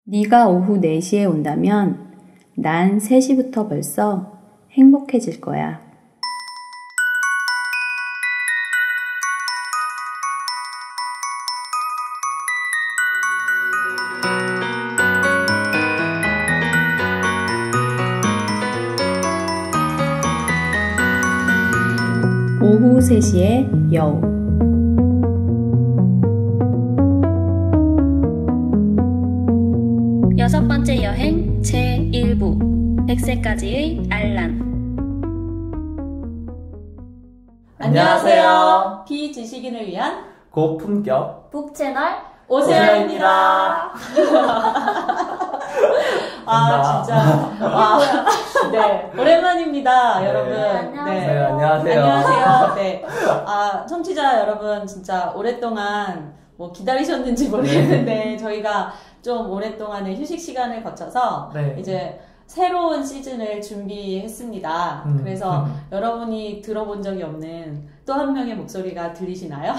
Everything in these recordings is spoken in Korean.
네가 오후 4시에 온다면 난 3시부터 벌써 행복해질 거야. 오후 3시의 여우. 여섯 번째 여행 제1부 100세까지의 알람. 안녕하세요. 비지식인을 위한 고품격 북채널 오세아입니다. 진짜. 네, 오랜만입니다, 네. 여러분. 안녕하세요. 네, 안녕하세요. 안녕하세요. 네. 청취자 여러분, 진짜 오랫동안 기다리셨는지 모르겠는데, 저희가 좀 오랫동안의 휴식 시간을 거쳐서, 네. 이제 새로운 시즌을 준비했습니다. 그래서 여러분이 들어본 적이 없는 또 한 명의 목소리가 들리시나요?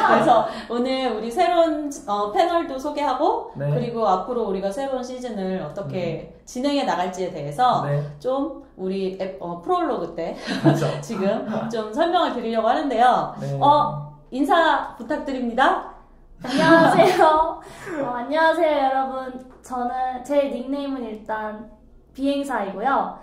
그래서 오늘 우리 새로운 패널도 소개하고, 네. 그리고 앞으로 우리가 새로운 시즌을 어떻게 진행해 나갈지에 대해서 네. 좀 우리 프롤로그 때 그렇죠. 지금 좀 설명을 드리려고 하는데요. 네. 인사 부탁드립니다. 안녕하세요. 안녕하세요 여러분. 제 닉네임은 일단 비행사이고요.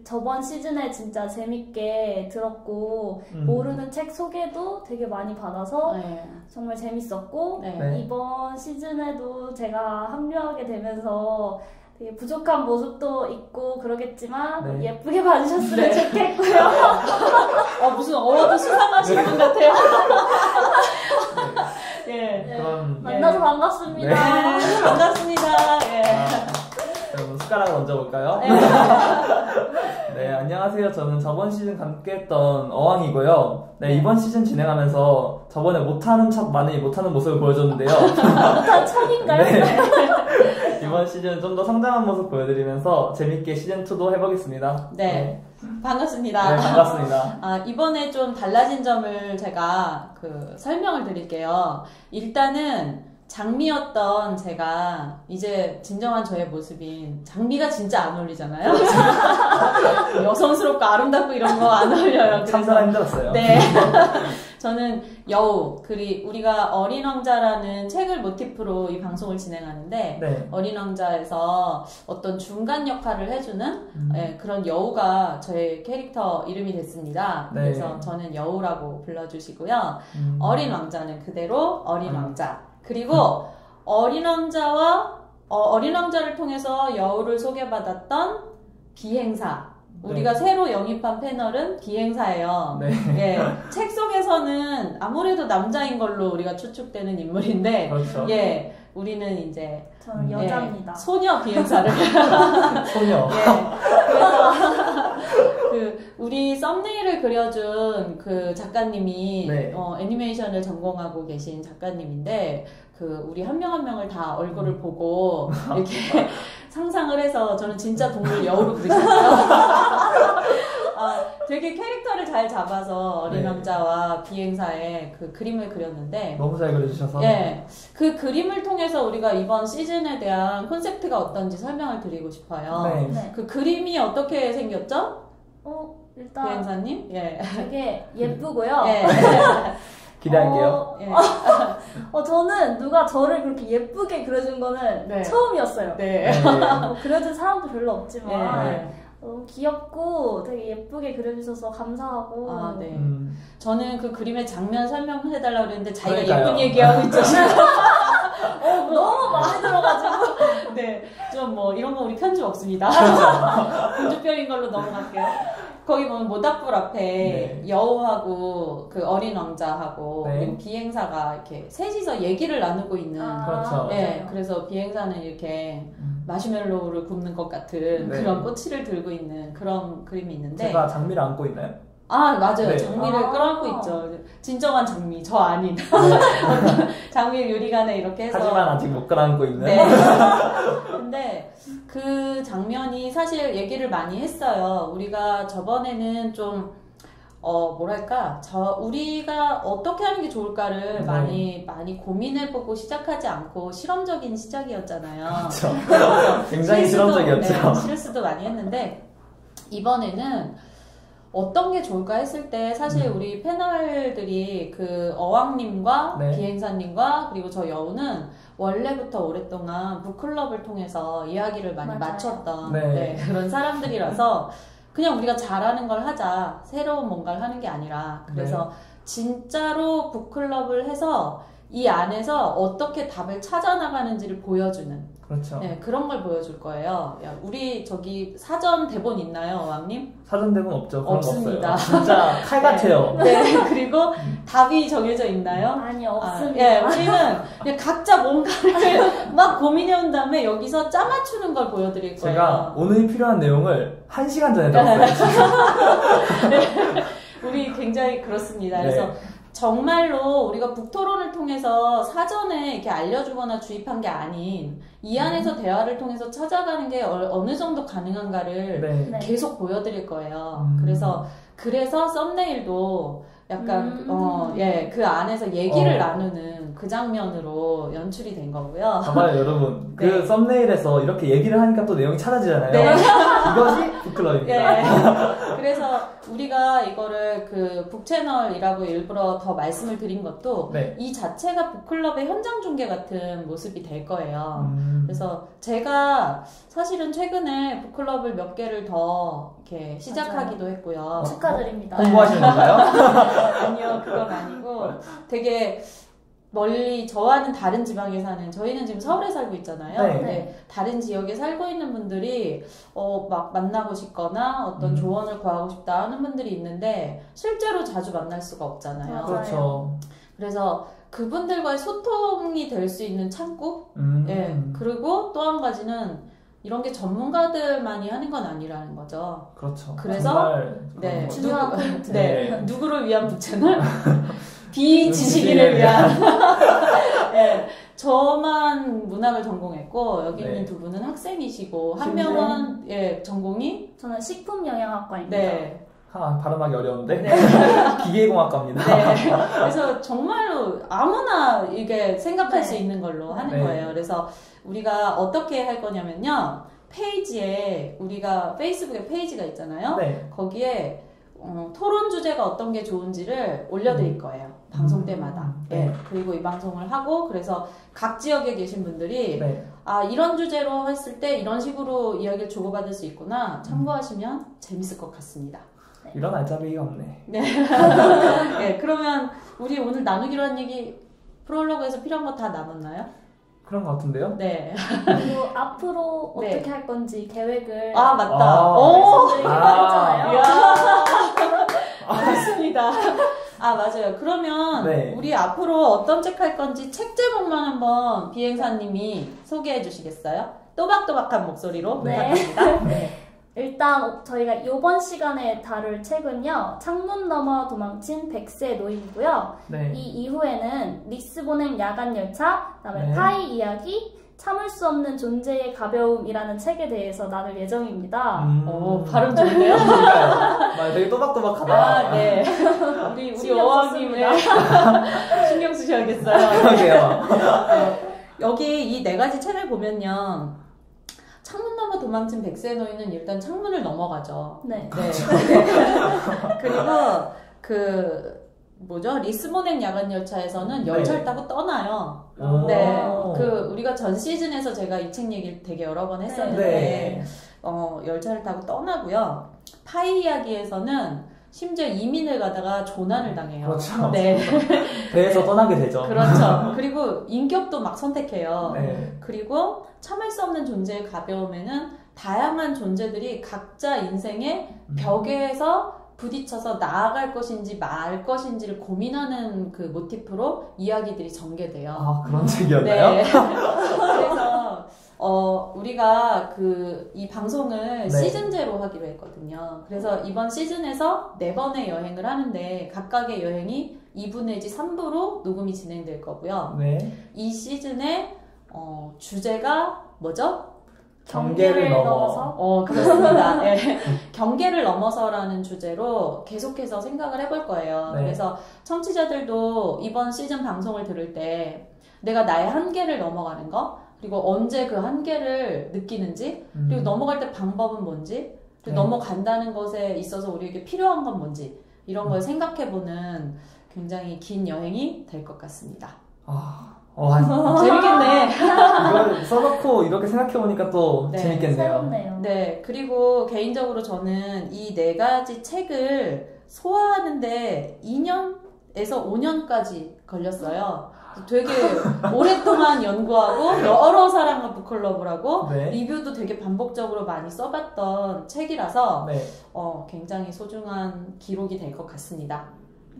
저번 시즌에 진짜 재밌게 들었고 모르는 책 소개도 되게 많이 받아서 네. 정말 재밌었고 네. 이번 시즌에도 제가 합류하게 되면서 되게 부족한 모습도 있고 그러겠지만 네. 예쁘게 봐주셨으면 네. 좋겠고요. 무슨 어워드 수상하신 분 같아요. 예. 네. 그럼 만나서 반갑습니다. 네. 반갑습니다. 예. 여러분 숟가락 얹어볼까요? 네. 네, 안녕하세요. 저는 저번 시즌 함께했던 어왕이고요. 네, 이번 시즌 진행하면서 저번에 못하는 척 많이 못하는 모습을 보여줬는데요. 못한 척인가요? 네. 이번 시즌 좀 더 성장한 모습 보여드리면서 재밌게 시즌2도 해보겠습니다. 네. 반갑습니다. 네, 반갑습니다. 이번에 좀 달라진 점을 제가 설명을 드릴게요. 일단은 장미였던 제가 이제 진정한 저의 모습인 장미가 진짜 안 어울리잖아요. 여성스럽고 아름답고 이런 거 안 어울려요. 참사가 힘들었어요. 네. 저는 여우, 우리가 어린 왕자라는 책을 모티프로 이 방송을 진행하는데, 네. 어린 왕자에서 어떤 중간 역할을 해주는 그런 여우가 저의 캐릭터 이름이 됐습니다. 네. 그래서 저는 여우라고 불러주시고요. 어린 왕자는 그대로 어린 왕자. 그리고 어린 왕자와 어린 왕자를 통해서 여우를 소개받았던 비행사. 우리가 새로 영입한 패널은 비행사예요. 네. 예, 책 속에서는 아무래도 남자인 걸로 우리가 추측되는 인물인데, 그렇죠. 예, 우리는 이제 저는 여자입니다. 소녀 비행사를 소녀. 예, 그래서 우리 썸네일을 그려준 그 작가님이 네. 애니메이션을 전공하고 계신 작가님인데, 우리 한 명 한 명을 다 얼굴을 보고 이렇게 상상을 해서 저는 진짜 동물 여우로 그리셨어요. 되게 캐릭터를 잘 잡아서 어린 네. 왕자와 비행사의 그 그림을 그렸는데, 너무 잘 그려주셔서. 예, 그 그림을 통해서 우리가 이번 시즌에 대한 콘셉트가 어떤지 설명을 드리고 싶어요. 네. 네. 그 그림이 어떻게 생겼죠? 일단 비행사님? 예. 되게 예쁘고요. 예. 기대할게요. 예. 저는 누가 저를 그렇게 예쁘게 그려준 거는 네. 처음이었어요. 네. 네. 그려준 사람도 별로 없지만 예. 너무 귀엽고 되게 예쁘게 그려주셔서 감사하고 네. 저는 그 그림의 장면 설명해달라고 그랬는데 자기가 그러니까요. 예쁜 얘기하고 있죠. 너무 마음에 들어가지고 네. 좀 이런 거 우리 편집 없습니다. 공주병인 걸로 넘어갈게요. 거기 보면 모닥불 앞에 네. 여우하고 그 어린 왕자하고 네. 그리고 비행사가 이렇게 셋이서 얘기를 나누고 있는 그렇죠. 네, 그래서 비행사는 이렇게 마시멜로우를 굽는 것 같은 네. 그런 꼬치를 들고 있는 그런 그림이 있는데 제가 장미를 안고 있나요? 맞아요. 네. 장미를 끌어안고 있죠. 진정한 장미, 저 아닌. 장미를 요리간에 이렇게 해서. 하지만 아직 못 끌어안고 있는. 네. 근데 그 장면이 사실 얘기를 많이 했어요. 우리가 저번에는 좀 뭐랄까, 우리가 어떻게 하는 게 좋을까를 네. 많이 고민해보고 시작하지 않고 실험적인 시작이었잖아요. 그렇죠. 굉장히 실험적이었죠. 네, 실수도 많이 했는데, 이번에는 어떤 게 좋을까 했을 때, 사실 우리 패널들이 그 어왕님과 네. 비행사님과 그리고 저 여우는 원래부터 오랫동안 북클럽을 통해서 이야기를 많이 맞아요. 맞췄던 네. 그런 사람들이라서 그냥 우리가 잘하는 걸 하자, 새로운 뭔가를 하는 게 아니라, 그래서 진짜로 북클럽을 해서 이 안에서 어떻게 답을 찾아나가는지를 보여주는, 그렇죠. 네, 그런 걸 보여줄 거예요. 야, 우리 저기 사전 대본 있나요, 어왕님? 사전 대본 없죠. 그런 없습니다. 거 없어요. 진짜 칼 같아요. 네, 그리고 답이 정해져 있나요? 아니, 없습니다. 예, 우리는 그냥 각자 뭔가를 막 고민해온 다음에 여기서 짜맞추는 걸 보여드릴 거예요. 제가 오늘 필요한 내용을 1시간 전에 들었어요. 네, 우리 굉장히 그렇습니다. 네. 그래서 정말로 우리가 북토론을 통해서 사전에 이렇게 알려주거나 주입한 게 아닌 이 안에서 대화를 통해서 찾아가는 게 어느 정도 가능한가를 네. 네. 계속 보여드릴 거예요. 그래서 썸네일도 약간 그 안에서 얘기를 나누는 그 장면으로 연출이 된 거고요. 봐봐요 여러분. 그 네. 썸네일에서 이렇게 얘기를 하니까 또 내용이 찾아지잖아요. 네. 이것이 북클럽입니다. 예. 그래서 우리가 이거를 그 북채널이라고 일부러 더 말씀을 드린 것도 네. 이 자체가 북클럽의 현장 중계 같은 모습이 될 거예요. 그래서 제가 사실은 최근에 북클럽을 몇 개를 더 이렇게 시작하기도 했고요. 축하드립니다. 홍보하시는 건가요? 아니요, 그건 아니고 되게 멀리 저와는 다른 지방에 사는, 저희는 지금 서울에 살고 있잖아요. 네. 근데 다른 지역에 살고 있는 분들이 막 만나고 싶거나 어떤 조언을 구하고 싶다 하는 분들이 있는데 실제로 자주 만날 수가 없잖아요. 맞아요. 그렇죠. 그래서 그분들과의 소통이 될 수 있는 창구? 예. 그리고 또 한 가지는 이런 게 전문가들만이 하는 건 아니라는 거죠. 그렇죠. 그래서 정말 네, 중요한 포인트. 네. 누구를 위한 북채널? 비지식인을 위한. 네, 저만 문학을 전공했고 여기 있는 네. 두 분은 학생이시고 한 심지어? 명은 전공이 저는 식품영양학과입니다. 네. 발음하기 어려운데 네. 기계공학과입니다. 네. 그래서 정말로 아무나 이게 생각할 수 있는 걸로 하는 네. 거예요. 그래서 우리가 어떻게 할 거냐면요. 페이지에 우리가 페이스북에 페이지가 있잖아요. 네. 거기에 토론 주제가 어떤 게 좋은지를 올려드릴 거예요. 방송 때마다. 네. 네. 그리고 이 방송을 하고 그래서 각 지역에 계신 분들이 네. 이런 주제로 했을 때 이런 식으로 이야기를 주고받을 수 있구나 참고하시면 재밌을 것 같습니다. 이런 알짜배기가 없네. 네, 그러면 우리 오늘 나누기로 한 얘기 프롤로그에서 필요한 거 다 나눴나요? 그런 것 같은데요? 네. 그리고 앞으로 네. 어떻게 할 건지 계획을 맞다. 말씀드리기로 아. 했잖아요. 이야. 맞습니다. 맞아요. 그러면 네. 우리 앞으로 어떤 책 할 건지 책 제목만 한번 비행사님이 소개해 주시겠어요? 또박또박한 목소리로 네. 부탁드립니다. 네. 일단 저희가 이번 시간에 다룰 책은요. 창문 너머 도망친 100세 노인이고요. 네. 이 이후에는 리스본행 야간열차, 그다음에 네. 파이 이야기, 참을 수 없는 존재의 가벼움이라는 책에 대해서 나눌 예정입니다. 발음 좋네요. 그러니까요. 되게 또박또박하다. 네. 우리 신경 어왕님 신경 쓰셔야겠어요. 그러게요. 여기 이 네 가지 책을 보면요. 창문 너머 도망친 100세 노인은 일단 창문을 넘어가죠. 네. 그리고 리스본행 야간열차에서는 열차를 타고 떠나요. 오. 네. 우리가 전 시즌에서 제가 이 책 얘기를 되게 여러 번 했었는데, 네. 열차를 타고 떠나고요. 파이 이야기에서는 심지어 이민을 가다가 조난을 당해요. 그렇죠. 네. 배에서 떠나게 되죠. 그렇죠. 그리고 인격도 막 선택해요. 네. 그리고 참을 수 없는 존재의 가벼움에는 다양한 존재들이 각자 인생의 벽에서 부딪혀서 나아갈 것인지 말 것인지를 고민하는 그 모티프로 이야기들이 전개돼요. 그런 책이었나요? 네. 그래서 우리가 이 방송을 네. 시즌제로 하기로 했거든요. 그래서 이번 시즌에서 4번의 여행을 하는데 각각의 여행이 2부 내지 3부로 녹음이 진행될 거고요. 네. 이 시즌의 주제가 뭐죠? 경계를 넘어. 그렇습니다. 예. 경계를 넘어서라는 주제로 계속해서 생각을 해볼 거예요. 네. 그래서 청취자들도 이번 시즌 방송을 들을 때 내가 나의 한계를 넘어가는 거, 그리고 언제 그 한계를 느끼는지, 그리고 넘어갈 때 방법은 뭔지, 그리고 네. 넘어간다는 것에 있어서 우리에게 필요한 건 뭔지, 이런 걸 생각해보는 굉장히 긴 여행이 될 것 같습니다. 재밌겠네. 이걸 써놓고 이렇게 생각해보니까 또 네, 재밌겠네요. 새롭네요. 네, 그리고 개인적으로 저는 이 4가지 책을 소화하는데 2년에서 5년까지 걸렸어요. 되게 오랫동안 연구하고 여러 사람과 북클럽을 하고 네. 리뷰도 되게 반복적으로 많이 써봤던 책이라서 네. 굉장히 소중한 기록이 될 것 같습니다.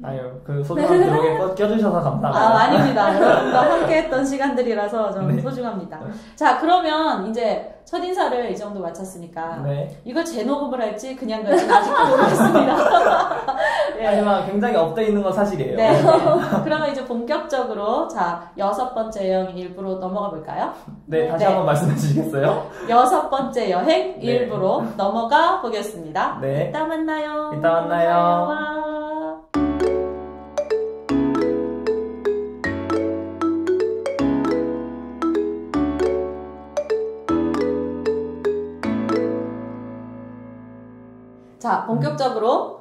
아유, 그 소중한 기록에 껴주셔서 감사합니다. 아닙니다. 여러분과 함께 했던 시간들이라서 좀 네. 소중합니다. 자, 그러면 이제 첫인사를 이 정도 마쳤으니까 네. 이걸 재녹음을 할지 그냥 갈지는 아직 모르겠습니다. 예. 하지만 굉장히 업돼 있는 건 사실이에요. 네. 그러면 이제 본격적으로 자 6번째 여행 일부로 넘어가 볼까요? 네, 다시 네. 한번 말씀해 주시겠어요? 6번째 여행 네. 일부로 넘어가 보겠습니다. 네. 이따 만나요. 이따 만나요. 와. 자, 본격적으로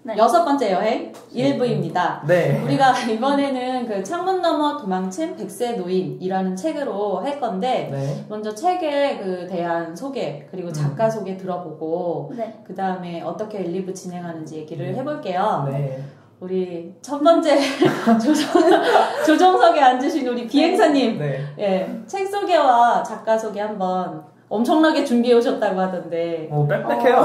네. 6번째 여행 1부입니다. 네. 우리가 이번에는 그 창문 너머 도망친 백세 노인이라는 책으로 할 건데 네. 먼저 책에 그 대한 소개 그리고 작가 소개 들어보고 네. 그 다음에 어떻게 1, 2부 진행하는지 얘기를 해볼게요. 네. 우리 첫 번째 조정석에 앉으신 우리 비행사님, 네. 예, 책 소개와 작가 소개 한번 엄청나게 준비해 오셨다고 하던데 뭐 빽빽해요.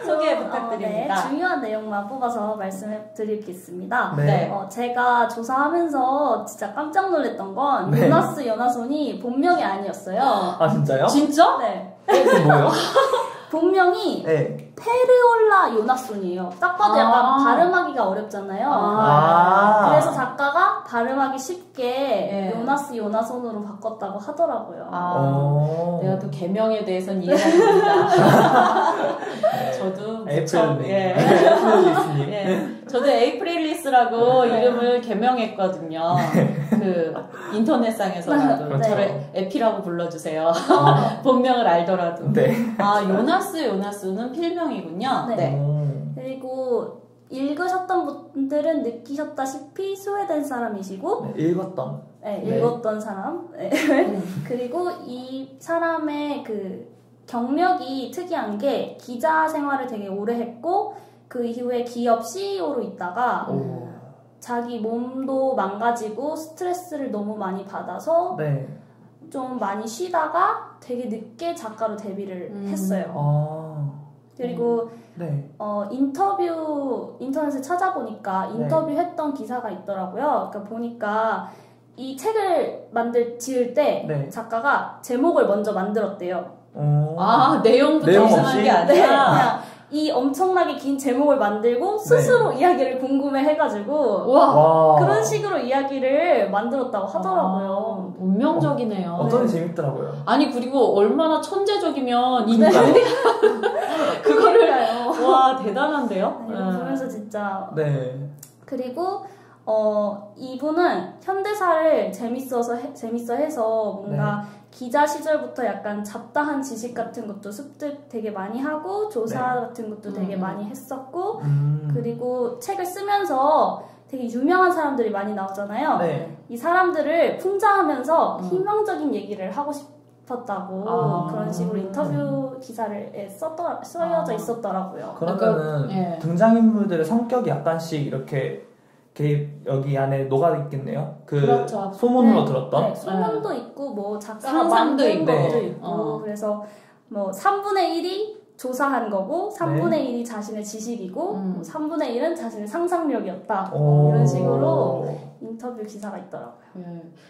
소개 부탁드립니다. 네, 중요한 내용만 뽑아서 말씀해 드리겠습니다. 네. 제가 조사하면서 진짜 깜짝 놀랐던 건 네. 요나스 요나손이 본명이 아니었어요. 아, 진짜요? 진짜? 네. 그게 뭐예요? 본명이 네. 페르올라 요나손이에요. 딱 봐도 약간 아. 발음하기가 어렵잖아요. 아. 그래서 작가가 발음하기 쉽게 네. 요나스 요나손으로 바꿨다고 하더라고요. 아, 내가 또 개명에 대해서는 이해가 됩니다. 저도 에이프릴님. 예. 에이프릴리스님. 예. 저도 에이프릴리스라고 이름을 개명했거든요. 그 인터넷상에서라도 그렇죠. 저를 에피라고 불러주세요. 본명을 알더라도. 네. 아, 요나스는 필명이군요. 네. 네. 그리고 읽으셨던 분들은 느끼셨다시피 스웨덴 사람이시고 네, 읽었던. 네, 네. 읽었던 사람. 네. 그리고 이 사람의 그 경력이 특이한 게 기자 생활을 되게 오래 했고 그 이후에 기업 CEO로 있다가 오. 자기 몸도 망가지고 스트레스를 너무 많이 받아서 네. 좀 많이 쉬다가 되게 늦게 작가로 데뷔를 했어요. 그리고 네. 인터넷에 찾아보니까 인터뷰했던 기사가 있더라고요. 그러니까 보니까 이 책을 지을 때 네. 작가가 제목을 먼저 만들었대요. 아, 내용부터 내용 이상한 없이? 게 아니라. 네, 그냥 이 엄청나게 긴 제목을 만들고 스스로 이야기를 궁금해 해가지고 우와. 그런 식으로 이야기를 만들었다고 하더라고요. 아, 운명적이네요. 어쩐지 재밌더라고요. 아니, 그리고 얼마나 천재적이면 인간이 그거를 와, 대단한데요? 이거 보면서 진짜 네. 그리고 이분은 현대사를 재밌어 해서 뭔가 기자 시절부터 약간 잡다한 지식 같은 것도 습득 되게 많이 하고 조사 같은 것도 되게 많이 했었고 그리고 책을 쓰면서 되게 유명한 사람들이 많이 나오잖아요. 네. 이 사람들을 풍자하면서 희망적인 얘기를 하고 싶었다고 그런 식으로 인터뷰 기사를 써여져 있었더라고요. 그러면은 예. 등장인물들의 성격이 약간씩 이렇게 여기 안에 녹아 있겠네요. 그렇죠. 소문으로 들었던. 네, 소문도 있고 뭐 작가가 상상도 만든 있고. 것도 있고 그래서 뭐 3분의 1이 조사한 거고 3분의 1이 자신의 지식이고 뭐 3분의 1은 자신의 상상력이었다. 이런 식으로 인터뷰 기사가 있더라고요.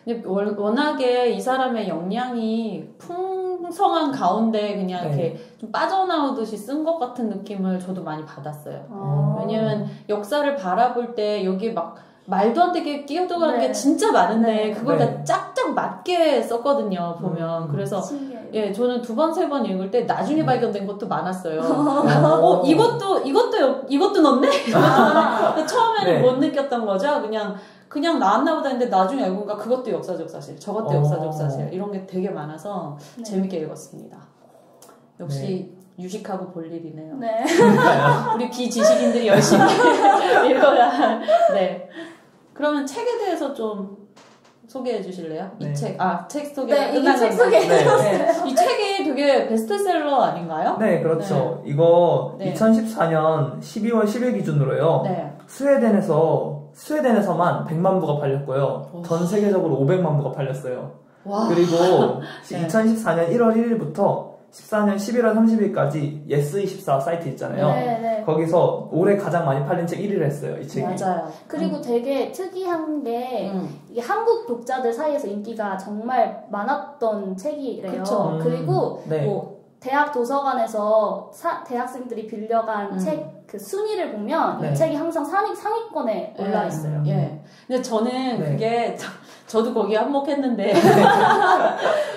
근데 워낙에 이 사람의 역량이 풍성한 가운데 그냥 이렇게 좀 빠져나오듯이 쓴 것 같은 느낌을 저도 많이 받았어요. 왜냐면 역사를 바라볼 때 여기 막 말도 안 되게 끼어들어가는 네. 게 진짜 많은데 네. 그걸 네. 다 짝짝 맞게 썼거든요. 보면. 그래서 신기해요. 예, 저는 2번, 3번 읽을 때 나중에 발견된 것도 많았어요. 이것도 넣네? 아, 처음에는 네. 못 느꼈던 거죠. 그냥 나왔나 보다 했는데 나중에 알고 보니까 그것도 역사적 사실, 저것도 역사적 사실, 이런 게 되게 많아서 네. 재밌게 읽었습니다. 역시 유식하고 볼 일이네요. 네. 우리 비지식인들이 열심히 읽어야 할. 네. 그러면 책에 대해서 좀 소개해 주실래요? 네. 이 책, 책 소개가 네, 이게 끝난 책 건가요? 소개. 네. 이 책이 되게 베스트셀러 아닌가요? 네, 그렇죠. 이거 네. 2014년 12월 10일 기준으로요. 네. 스웨덴에서만 100만 부가 팔렸고요. 전 세계적으로 500만 부가 팔렸어요. 와. 그리고 네. 2014년 1월 1일부터 14년 11월 30일까지 예스24 사이트 있잖아요. 네, 네. 거기서 올해 가장 많이 팔린 책 1위를 했어요, 이 책이. 맞아요. 그리고 되게 특이한 게 이게 한국 독자들 사이에서 인기가 정말 많았던 책이래요. 그쵸. 그리고 네. 뭐 대학 도서관에서 대학생들이 빌려간 음. 책 그 순위를 보면 네. 이 책이 항상 상위권에 올라 있어요. 예. 근데 저는 네. 그게 저도 거기에 한몫했는데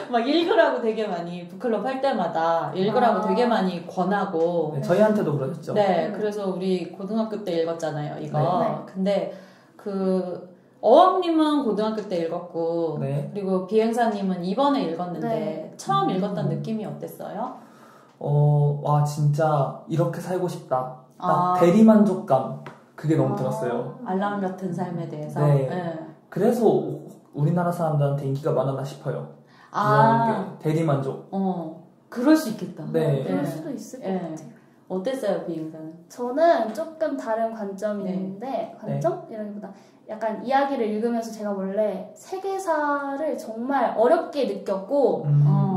막 읽으라고 되게 많이 북클럽 할 때마다 읽으라고 아. 되게 많이 권하고 네, 저희한테도 그러셨죠. 네, 그래서 우리 고등학교 때 읽었잖아요, 이거. 네. 근데 어왕님은 고등학교 때 읽었고, 네. 그리고 비행사님은 이번에 읽었는데, 네. 처음 읽었던 느낌이 어땠어요? 와, 진짜 이렇게 살고 싶다. 딱 아. 대리만족감. 그게 너무 들었어요. 알람 같은 삶에 대해서. 네. 네. 그래서 우리나라 사람들한테 인기가 많았나 싶어요. 아, 게 대리만족. 그럴 수 있겠다. 네. 그럴 수도 있을 것 네. 같아요. 어땠어요, 비행사는? 저는 조금 다른 관점이 네. 있는데 관점이라기보다 약간 이야기를 읽으면서 제가 원래 세계사를 정말 어렵게 느꼈고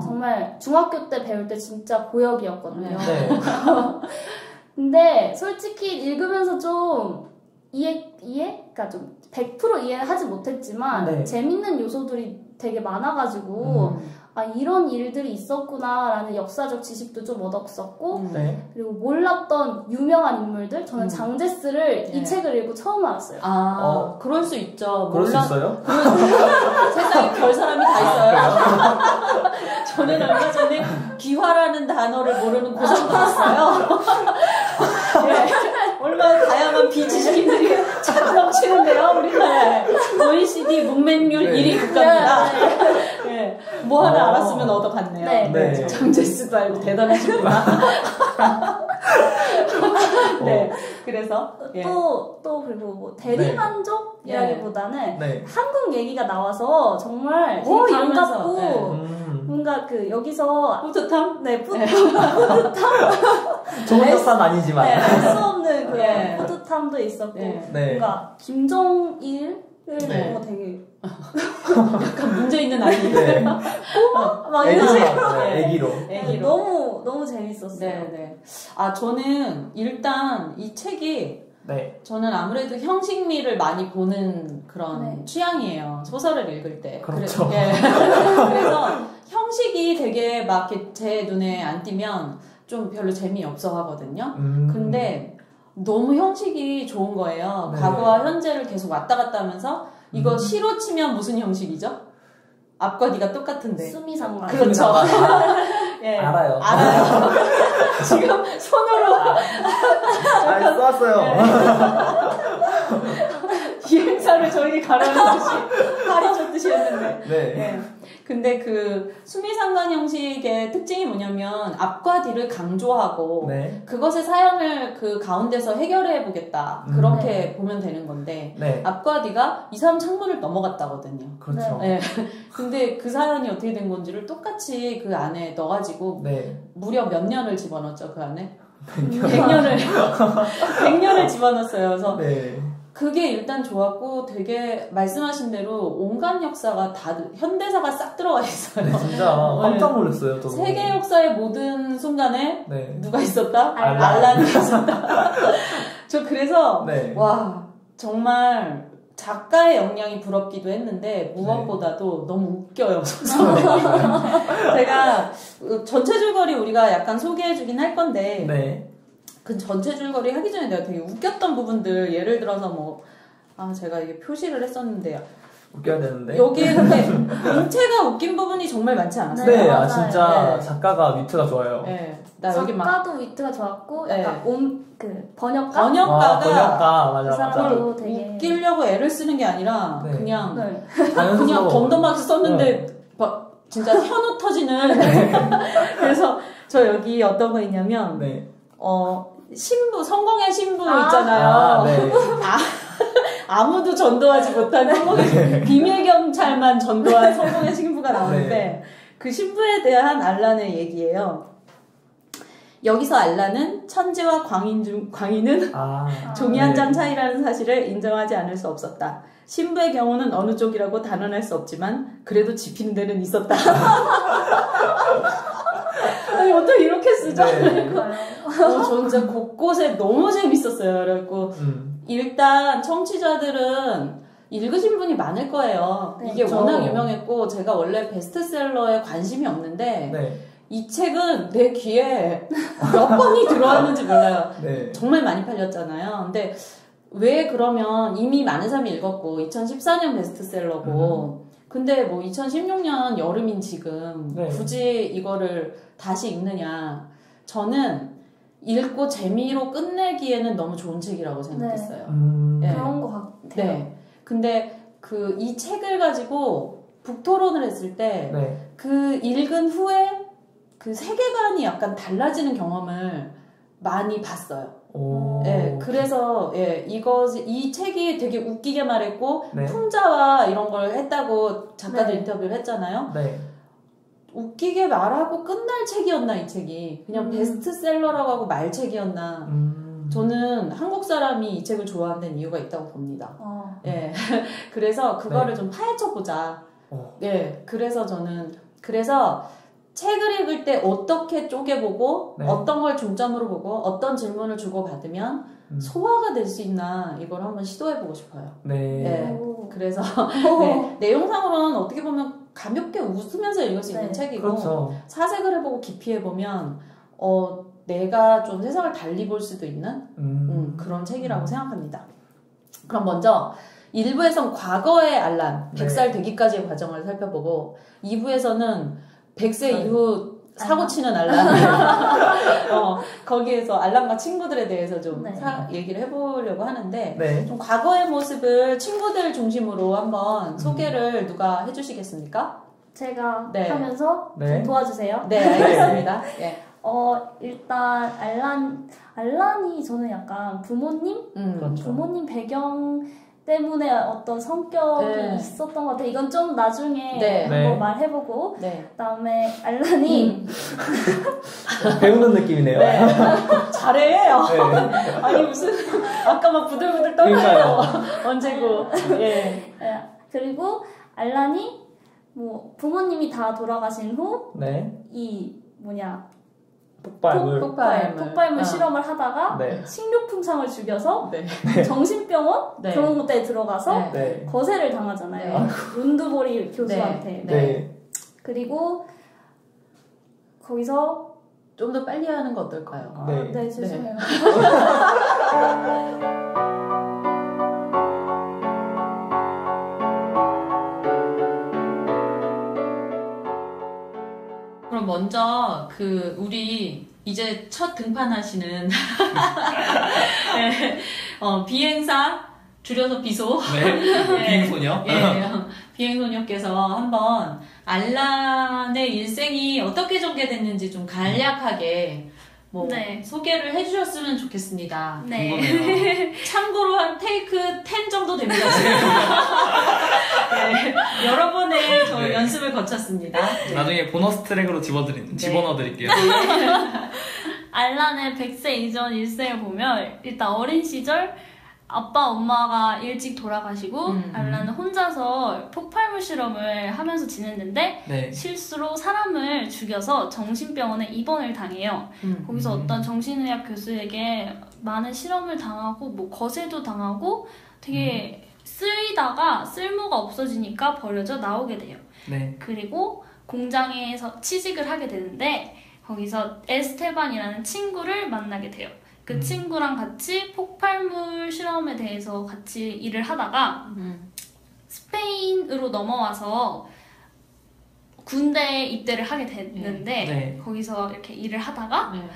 정말 중학교 때 배울 때 진짜 고역이었거든요. 네. 근데 솔직히 읽으면서 좀 그러니까 좀 100% 이해는 하지 못했지만 네. 재밌는 요소들이 되게 많아가지고 아 이런 일들이 있었구나라는 역사적 지식도 좀 얻었었고 네. 그리고 몰랐던 유명한 인물들 저는 장제스를 네. 이 책을 읽고 처음 알았어요. 그럴 수 있죠. 그럴 수 있어요? 세상에 별 사람이 다 있어요. 저는 얼마 전에 귀화라는 단어를 모르는 고3도 있어요. 네, 얼마나 다양한 비지식인들이 차고 넘치는데요, 우리나라에. OECD 문맹률 네. 1위 국가입니다. 네, 뭐 하나 알았으면 얻어갔네요. 네. 네. 장제스도 알고 대단하시구나. 네, 그래서 예. 또 그리고 뭐 대리만족이라기보다는 네. 한국 얘기가 나와서 정말 되게 이러면서, 반갑고 네. 뭔가 그 여기서 뿌듯함? 네 좋은 역사는 아니지만. 알 수 없는 그런 네. 뿌듯함도 있었고 네. 네. 뭔가 김정일을 네. 보고 되게 약간 문제 있는 아이. 네. 막 이런 식으로 네, 애기로. 너무 너무 재밌었어요. 네. 저는 일단 이 책이 네. 저는 아무래도 형식미를 많이 보는 그런 네. 취향이에요. 소설을 읽을 때. 그렇죠. 그래서 형식이 되게 막 이렇게 제 눈에 안 띄면 좀 별로 재미없어 하거든요. 근데 너무 형식이 좋은 거예요. 네. 과거와 현재를 계속 왔다 갔다 하면서 이거 시로 치면 무슨 형식이죠? 앞과 뒤가 똑같은데. 수미상관. 그렇죠. 예. 알아요. 지금 손으로 잘 써왔어요. 기행사를 저에게 가라는 듯이 팔이 쫓듯이 했는데. 네. 예. 근데 그 수미상관 형식의 특징이 뭐냐면 앞과 뒤를 강조하고 네. 그것의 사연을 그 가운데서 해결해 보겠다. 그렇게 보면 되는 건데 네. 앞과 뒤가 2, 3 창문을 넘어갔다거든요. 그렇죠. 네. 근데 그 사연이 어떻게 된 건지를 똑같이 그 안에 넣어가지고 네. 무려 몇 년을 집어넣었죠, 그 안에? 100년을 집어넣었어요. 그래서 네. 그게 일단 좋았고 되게 말씀하신 대로 온갖 역사가 다 현대사가 싹 들어가 있어요. 네, 진짜 깜짝 놀랐어요. 저도. 세계 역사의 모든 순간에 네. 누가 있었다? 알란. 알란이 있었다. 저 그래서 네. 와 정말 작가의 역량이 부럽기도 했는데 무엇보다도 너무 웃겨요. 제가 전체 줄거리 우리가 약간 소개해주긴 할 건데 네. 그 전체 줄거리 하기 전에 내가 되게 웃겼던 부분들 예를 들어서 뭐 제가 이게 표시를 했었는데요. 웃겨야 되는데. 여기에 근데 인체가 웃긴 부분이 정말 많지 않았어요? 네, 맞아요. 진짜 네. 작가가 위트가 좋아요. 네. 나 여기 막 작가도 위트가 좋았고 약간 번역가? 번역가 맞아 그 맞아. 사람도 되게 웃기려고 애를 쓰는 게 아니라 네. 그냥 네. 그냥 덤덤하게 썼는데 진짜 현우 터지는 그래서 저 여기 어떤 거 있냐면 네. 신부 성공의 신부 있잖아요. 네. 아무도 전도하지 못한 성공의 비밀 경찰만 전도한 성공의 신부가 나오는데 네. 그 신부에 대한 알란의 얘기예요. 여기서 알란은 천지와 광인은 종이 한 장 차이라는 사실을 인정하지 않을 수 없었다. 신부의 경우는 어느 쪽이라고 단언할 수 없지만 그래도 지피는 데는 있었다. 아니 어떻게 이렇게 쓰죠? 네. 저 진짜 곳곳에 너무 재밌었어요. 그래갖고 일단 청취자들은 읽으신 분이 많을 거예요. 네, 이게 그렇죠. 워낙 유명했고 제가 원래 베스트셀러에 관심이 없는데 네. 이 책은 내 귀에 몇 번이 들어왔는지 몰라요. 네. 정말 많이 팔렸잖아요. 근데 왜 그러면 이미 많은 사람이 읽었고 2014년 베스트셀러고 근데 뭐 2016년 여름인 지금 네. 굳이 이거를 다시 읽느냐. 저는 읽고 재미로 끝내기에는 너무 좋은 책이라고 생각했어요. 네. 그런 것 같아요. 네. 근데 이 책을 가지고 북토론을 했을 때 그 읽은 후에 그 세계관이 약간 달라지는 경험을 많이 봤어요. 예, 그래서 이 책이 되게 웃기게 말했고 풍자와 이런 걸 했다고 작가들 인터뷰를 했잖아요. 웃기게 말하고 끝날 책이었나 이 책이 그냥 베스트셀러라고 하고 말책이었나. 저는 한국 사람이 이 책을 좋아하는 이유가 있다고 봅니다. 예, 그래서 그거를 좀 파헤쳐 보자. 예, 그래서 책을 읽을 때 어떻게 쪼개보고 어떤 걸 중점으로 보고 어떤 질문을 주고받으면 소화가 될 수 있나 이걸 한번 시도해보고 싶어요. 네. 그래서 내용상으로는 어떻게 보면 가볍게 웃으면서 읽을 수 있는 책이고 그렇죠. 사색을 해보고 깊이 해보면 내가 좀 세상을 달리 볼 수도 있는 그런 책이라고 생각합니다. 그럼 먼저 1부에선 과거의 알란, 100살 되기까지의 과정을 살펴보고 2부에서는 100세 이후 사고치는 알란 거기에서 알란과 친구들에 대해서 좀 얘기를 해보려고 하는데 좀 과거의 모습을 친구들 중심으로 한번 소개를 누가 해주시겠습니까? 제가 하면서 좀 도와주세요. 네, 알겠습니다. 일단 알란이 저는 약간 부모님? 그렇죠. 부모님 배경 때문에 어떤 성격이 있었던 것 같아요. 이건 좀 나중에 한번 말해보고 그다음에 알란이 배우는 느낌이네요. 잘해요. 아니 무슨 아까 막 부들부들 떨어요. 언제고. 그리고 알란이 뭐 부모님이 다 돌아가신 후 이 폭발물 실험을 하다가 식료품상을 죽여서 정신병원 그런 곳에 들어가서 거세를 당하잖아요. 룬드보리 교수한테. 그리고 거기서 좀 더 빨리 하는 거 어떨까요? 네, 죄송해요. 그럼 먼저 우리 이제 첫 등판하시는 비행사 줄여서 비소 비행소녀 비행소녀께서 한번 알란의 일생이 어떻게 전개됐는지 좀 간략하게 소개를 해주셨으면 좋겠습니다. 참고로 한 테이크 10 정도 됩니다. 여러 번의 저 연습을 거쳤습니다. 나중에 보너스 트랙으로 집어넣어드릴게요. 알란의 100세 이전 일생을 보면 일단 어린 시절 아빠 엄마가 일찍 돌아가시고 알란은 혼자서 폭발물 실험을 하면서 지냈는데 실수로 사람을 죽여서 정신병원에 입원을 당해요. 거기서 어떤 정신의학 교수에게 많은 실험을 당하고 뭐 거세도 당하고 되게 쓰이다가 쓸모가 없어지니까 버려져 나오게 돼요. 그리고 공장에서 취직을 하게 되는데 거기서 에스테반이라는 친구를 만나게 돼요. 그 친구랑 같이 폭발물 실험에 대해서 같이 일을 하다가 스페인으로 넘어와서 군대에 입대를 하게 됐는데 네. 거기서 이렇게 일을 하다가 네.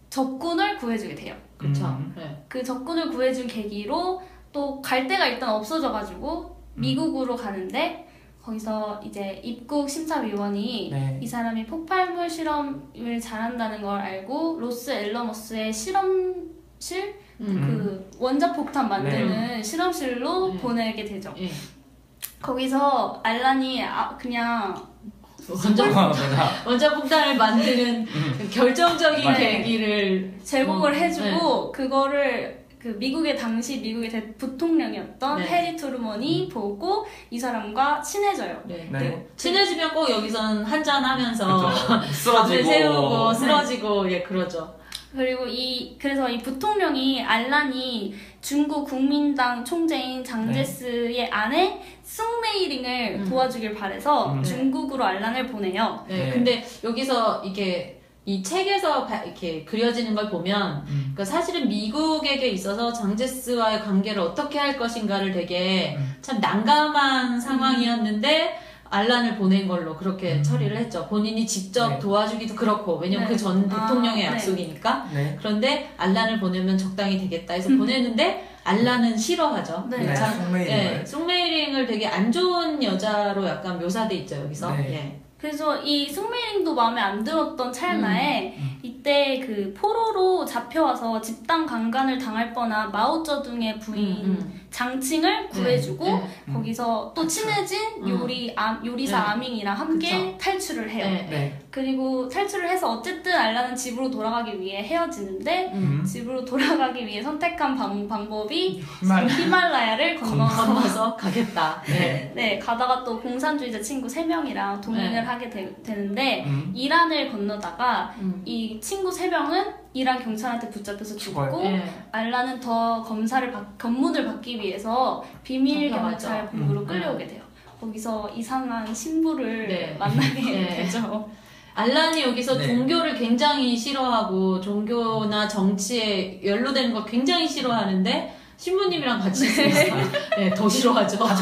적군을 구해주게 돼요. 그렇죠. 네. 그 적군을 구해준 계기로 또 갈 데가 일단 없어져가지고 미국으로 가는데 거기서 이제 입국 심사위원이 네. 이 사람이 폭발물 실험을 잘한다는 걸 알고 로스 앨러머스의 실험실 그 원자폭탄 만드는 실험실로 네. 보내게 되죠. 예. 거기서 알란이 그냥 원자폭탄을 만드는 결정적인 맞아요. 계기를 제공을 네. 해주고 그거를 그 미국의 부통령이었던 네. 해리 트루먼이 보고 이 사람과 친해져요. 네. 네. 친해지면 꼭 여기선 한잔 하면서 쓰러지고 밤을 새우고 쓰러지고 예 그러죠. 그리고 그래서 이 부통령이 알란이 중국 국민당 총재인 장제스의 아내 숭메이링을 도와주길 바래서 중국으로 알란을 보내요. 네. 네. 근데 여기서 이게 이 책에서 이렇게 그려지는 걸 보면 그러니까 사실은 미국에게 있어서 장제스와의 관계를 어떻게 할 것인가를 되게 참 난감한 상황이었는데 알란을 보낸 걸로 그렇게 처리를 했죠. 본인이 직접 네. 도와주기도 그렇고 왜냐면 네. 그 전 부통령의 네. 약속이니까. 네. 그런데 알란을 보내면 적당히 되겠다 해서 보내는데 알란은 싫어하죠. 네. 네. 네, 송메이링을 되게 안 좋은 여자로 약간 묘사돼 있죠 여기서. 네. 예. 그래서 이 숭메이링도 마음에 안 들었던 찰나에 이때 그 포로로 잡혀와서 집단 강간을 당할 뻔한 마오쩌둥의 부인 장칭을 구해주고 그쵸. 거기서 또 친해진 요리사 네. 아밍이랑 함께 그쵸. 탈출을 해요. 네. 네. 그리고 탈출을 해서 어쨌든 알라는 집으로 돌아가기 위해 헤어지는데 집으로 돌아가기 위해 선택한 방법이 히말라야를 건너서 가겠다. 네. 네, 가다가 또 공산주의자 친구 3명이랑 동행을 네. 하게 되는데 이란을 건너다가 이 친구 3명은 이란 경찰한테 붙잡혀서 죽고 네. 알라는 더 검문을 받기 위해서 비밀 잡혀가죠. 경찰 본부로 끌려오게 돼요. 거기서 이상한 신부를 네. 만나게 네. 되죠. 알란이 여기서 네. 종교를 굉장히 싫어하고 종교나 정치에 연루되는 걸 굉장히 싫어하는데 신부님이랑 같이 있으니까 네, 더 싫어하죠. 하지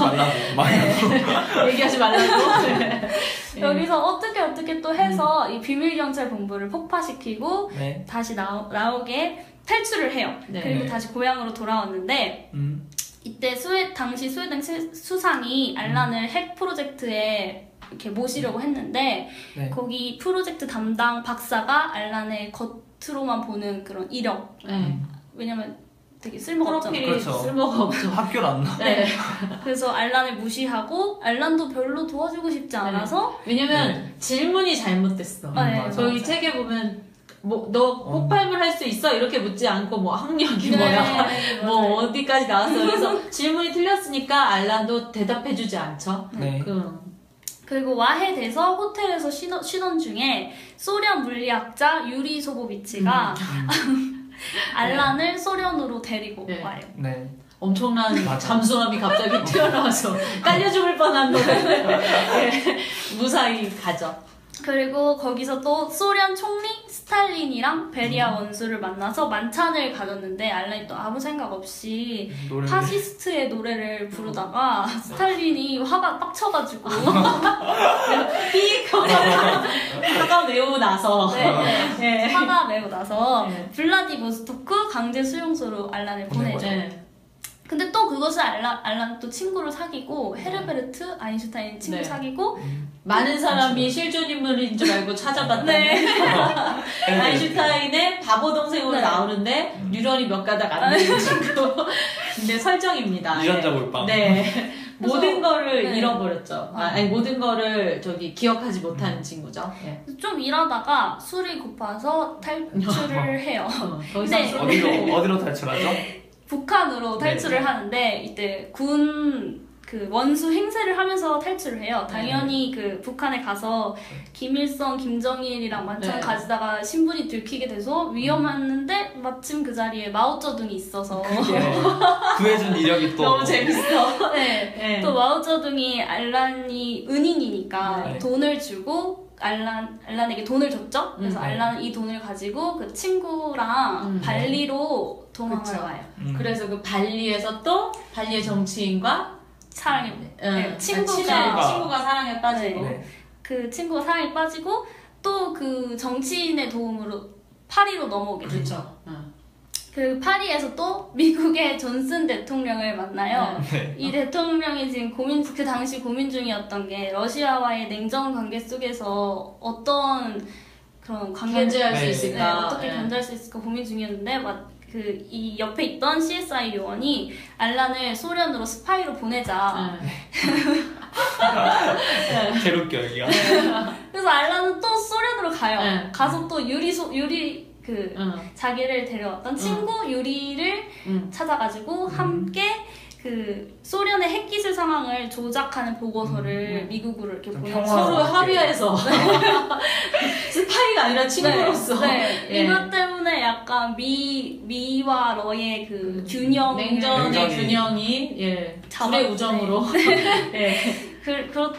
말라고. 얘기하지 말라고. 네. 여기서 어떻게 또 해서 이 비밀 경찰 본부를 폭파시키고 네. 다시 나오게 탈출을 해요. 네. 그리고 다시 고향으로 돌아왔는데 이때 당시 스웨덴 수상이 알란을 핵 프로젝트에 이렇게 모시려고 했는데 네. 거기 프로젝트 담당 박사가 알란의 겉으로만 보는 그런 이력 왜냐면 되게 쓸모가 없잖아. 프로필이 그렇죠. 쓸모가 없죠. 학교를 안 나. 네. 그래서 알란을 무시하고 알란도 별로 도와주고 싶지 않아서 왜냐면 질문이 잘못됐어. 네, 맞아. 저희 책에 보면 너 폭발물 할 수 있어? 이렇게 묻지 않고 뭐 학력이 네, 뭐야? 네, 뭐 맞아요. 어디까지 나왔어? 그래서 질문이 틀렸으니까 알란도 대답해주지 않죠. 네. 그리고 와해돼서 호텔에서 쉬던 중에 소련 물리학자 유리 소보비치가 알란을 소련으로 데리고 네. 와요. 네. 엄청난 맞아. 잠수함이 갑자기 튀어나와서 깔려 죽을 뻔한 노래를 네, 무사히 가죠. 그리고 거기서 또 소련 총리 스탈린이랑 베리아 원수를 만나서 만찬을 가졌는데 알란이 또 아무 생각 없이 노래를. 파시스트의 노래를 부르다가 스탈린이 화가 빡쳐가지고 삐 화가 매우 나서 네. 화가 매우 나서 네. 블라디보스토크 강제 수용소로 알란을 보내죠. 네. 근데 또 그것을 알란 또 친구를 사귀고 헤르베르트 아인슈타인 친구 네. 사귀고 많은 사람이 실존 인물인 줄 알고 찾아봤다는 네. 아인슈타인의 바보 동생으로 네. 나오는데 뉴런이 몇 가닥 안 되는 친구. 근데 설정입니다. 유전자 몰빵. 네. 모든 거를 네. 잃어버렸죠. 아니 모든 거를 기억하지 못하는 친구죠. 네. 좀 일하다가 술이 고파서 탈출을 해요. 더 이상 네. 어디로 탈출하죠? 북한으로 탈출을 네. 하는데 이때 군 그 원수 행세를 하면서 탈출을 해요. 당연히 그 북한에 가서 김일성, 김정일이랑 만찬 네. 가지다가 신분이 들키게 돼서 위험했는데 마침 그 자리에 마오쩌둥이 있어서 네. 구해준 이력이 또 너무 재밌어. 네. 네. 또 마오쩌둥이 알란이 은인이니까 네. 돈을 주고 알란에게 돈을 줬죠. 그래서 알란은 이 돈을 가지고 그 친구랑 발리로 도망을 그쵸. 와요. 그래서 그 발리에서 또 발리의 정치인과 사랑에 친구가 사랑에 빠지고 네. 그 친구가 사랑에 빠지고 또 그 정치인의 도움으로 파리로 넘어오게 되죠. 그렇죠. 그 파리에서 또 미국의 존슨 대통령을 만나요. 네. 이 대통령이 지금 그 당시 고민 중이었던 게 러시아와의 냉전 관계 속에서 어떤 그런 관계를 견제할 수 있을까? 어떻게 견제할 수 있을까 고민 중이었는데 이 옆에 있던 CSI 요원이 알란을 소련으로 스파이로 보내자. 괴롭게 여기가. 그래서 알란은 또 소련으로 가요. 네. 가서 또 자기를 데려왔던 친구 유리를 찾아가지고 함께 그 소련의 핵기술 상황을 조작하는 보고서를 미국으로 이렇게 보내서 서로 합의해서 스파이가 아니라 친구로서 네. 이것 때문에 약간 미와 러의 그 균형 냉전의 균형이 둘의 우정으로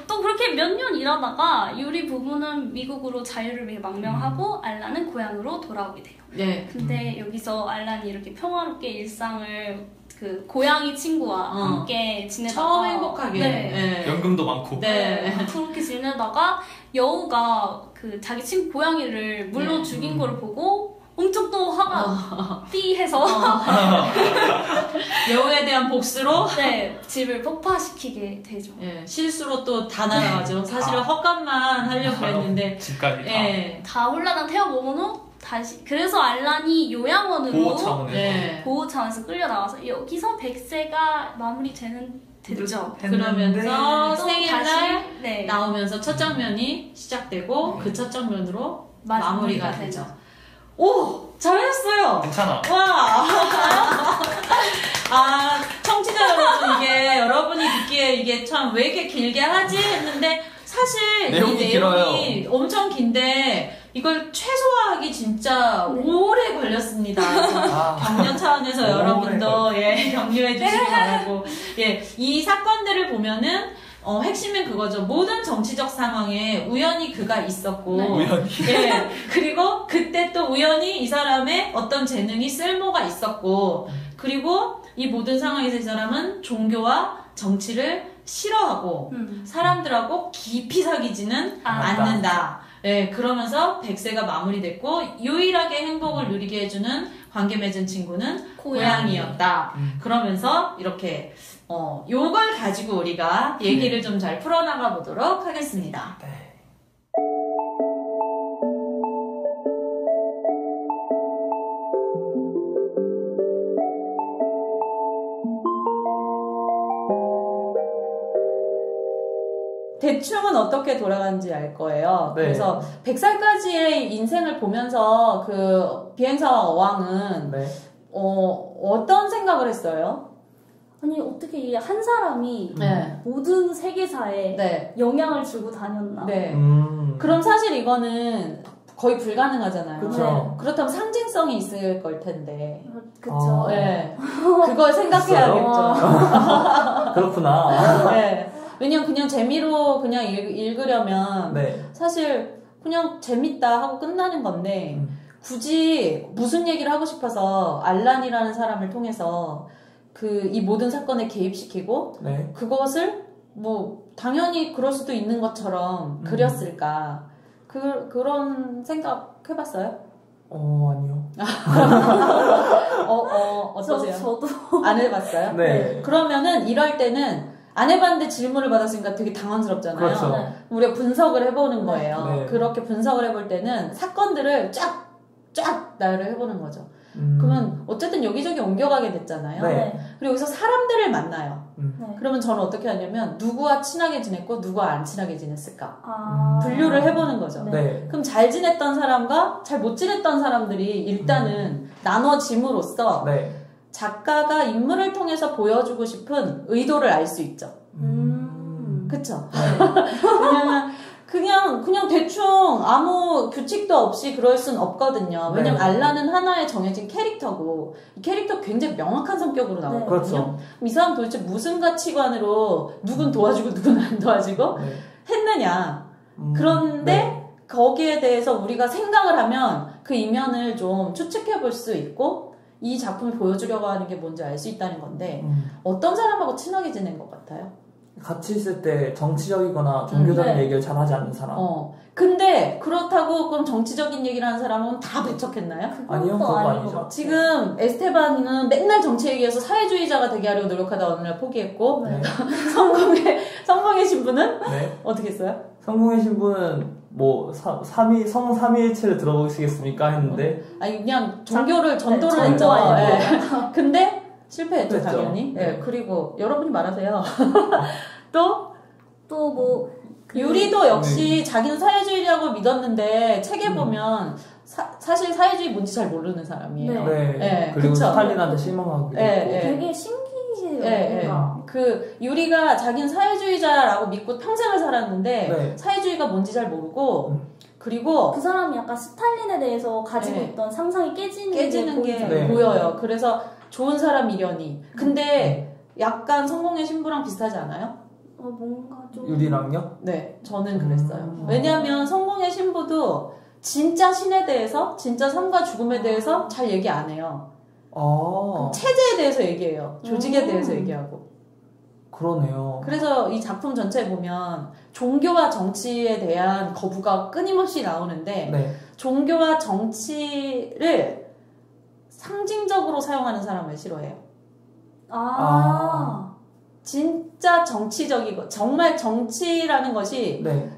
또 그렇게 몇 년 일하다가 유리 부부는 미국으로 자유를 위해 망명하고 알란은 고향으로 돌아오게 돼요. 네. 근데 여기서 알란이 이렇게 평화롭게 일상을 그 고양이 친구와 함께 지내다가 처음 행복하게 네. 연금도 많고. 네. 그렇게 지내다가 여우가 그 자기 친구 고양이를 물로 죽인 걸 보고 엄청 또 화가 띠해서 여우에 대한 복수로 네, 집을 폭파시키게 되죠. 실수로 또 다 날아가죠. 사실은 헛간만 하려고 했는데 집까지 다. 다 홀라당 태워 먹은 후 다시 그래서 알란이 요양원으로 보호 차원에서 끌려 나와서 여기서 100세가 됐죠. 그러면서 또 생일날 다시, 나오면서 첫 장면이 시작되고 그 첫 장면으로 마무리가 되죠. 오! 잘하셨어요! 괜찮아. 와! 청취자 여러분, 여러분이 듣기에 이게 참 왜 이렇게 길게 하지? 했는데, 사실 내용이 이 내용이 엄청 긴데, 이걸 최소화하기 진짜 오래 걸렸습니다. 그래서 격려 차원에서 여러분도 격려해 주시기 바라고. 이 사건들을 보면은 핵심은 그거죠. 모든 정치적 상황에 우연히 그가 있었고, 우연히. 그리고 그때 또 우연히 이 사람의 어떤 재능이 쓸모가 있었고, 그리고 이 모든 상황에서 이 사람은 종교와 정치를 싫어하고 사람들하고 깊이 사귀지는 않는다. 그러면서 100세가 마무리됐고 유일하게 행복을 누리게 해주는 관계 맺은 친구는 고양이였다. 그러면서 이렇게 요걸 가지고 우리가 얘기를 좀 잘 풀어나가 보도록 하겠습니다. 네. 대충은 어떻게 돌아가는지 알 거예요. 네. 그래서 100살까지의 인생을 보면서 그 비행사와 어왕은 어떤 생각을 했어요? 아니 어떻게 이 한 사람이 모든 세계사에 영향을 주고 다녔나? 그럼 사실 이거는 거의 불가능하잖아요. 그쵸. 그렇다면 상징성이 있을 걸 텐데. 그쵸. 그걸 생각해야겠죠. 그렇구나. 왜냐면 그냥 재미로 그냥 읽으려면 사실 그냥 재밌다 하고 끝나는 건데 굳이 무슨 얘기를 하고 싶어서 알란이라는 사람을 통해서 이 모든 사건에 개입시키고 그것을 뭐 당연히 그럴 수도 있는 것처럼 그렸을까 그런 생각 해봤어요? 아니요. 어떠세요? 저도 안 해봤어요? 그러면은 이럴 때는 안 해봤는데 질문을 받았으니까 되게 당황스럽잖아요. 그렇죠. 우리가 분석을 해보는 거예요. 그렇게 분석을 해볼 때는 사건들을 쫙 나열을 해보는 거죠. 그러면 어쨌든 여기저기 옮겨가게 됐잖아요. 그리고 여기서 사람들을 만나요. 그러면 저는 어떻게 하냐면 누구와 친하게 지냈고 누구와 안 친하게 지냈을까 분류를 해보는 거죠. 그럼 잘 지냈던 사람과 잘 못 지냈던 사람들이 일단은 나눠짐으로써 작가가 인물을 통해서 보여주고 싶은 의도를 알 수 있죠. 그쵸? 왜냐면 그냥 대충 아무 규칙도 없이 그럴 순 없거든요. 왜냐면 알란은 하나의 정해진 캐릭터고 이 캐릭터 굉장히 명확한 성격으로 나왔거든요. 그렇죠. 이 사람 도대체 무슨 가치관으로 누군 도와주고 누군 안 도와주고 했느냐. 그런데 거기에 대해서 우리가 생각을 하면 그 이면을 좀 추측해 볼 수 있고 이 작품이 보여주려고 하는 게 뭔지 알 수 있다는 건데 어떤 사람하고 친하게 지낸 것 같아요? 같이 있을 때 정치적이거나 종교적인 네. 얘기를 잘 하지 않는 사람. 근데 그렇다고 그럼 정치적인 얘기를 하는 사람은 다 배척했나요? 아니요, 그것도 그거 아닌 아니죠. 것 같아요. 지금 에스테반은 맨날 정치 얘기해서 사회주의자가 되게 하려고 노력하다 어느 날 포기했고 네. 성공의 신부는 네. 어떻게 했어요? 성공의 신부는 뭐 삼위일체를 들어보시겠습니까 했는데 아니 그냥 종교를 전도를 네, 했죠. 전도하려고. 예. 근데 실패했죠 실패했죠. 당연히. 네. 예. 그리고 여러분이 말하세요. 또 또 유리도 역시 자기는 사회주의라고 믿었는데 책에 보면 사실 사회주의 뭔지 잘 모르는 사람이에요. 네. 예, 그리고 그쵸? 스탈린한테 실망하고 있고. 되게 신기해요. 뭔가. 그 유리가 자기는 사회주의자라고 믿고 평생을 살았는데 네. 사회주의가 뭔지 잘 모르고 그리고 그 사람이 약간 스탈린에 대해서 가지고 네. 있던 상상이 깨지는 게 보이잖아요. 네. 보여요. 그래서 좋은 사람이려니. 근데 약간 성공의 신부랑 비슷하지 않아요? 뭔가 좀 유리랑요? 네, 저는 그랬어요. 왜냐하면 성공의 신부도 진짜 신에 대해서, 진짜 삶과 죽음에 대해서 잘 얘기 안 해요. 체제에 대해서 얘기해요. 조직에 대해서 얘기하고. 그러네요. 그래서 이 작품 전체에 보면 종교와 정치에 대한 거부가 끊임없이 나오는데 네. 종교와 정치를 상징적으로 사용하는 사람을 싫어해요. 진짜 정치적이고 정말 정치라는 것이 네.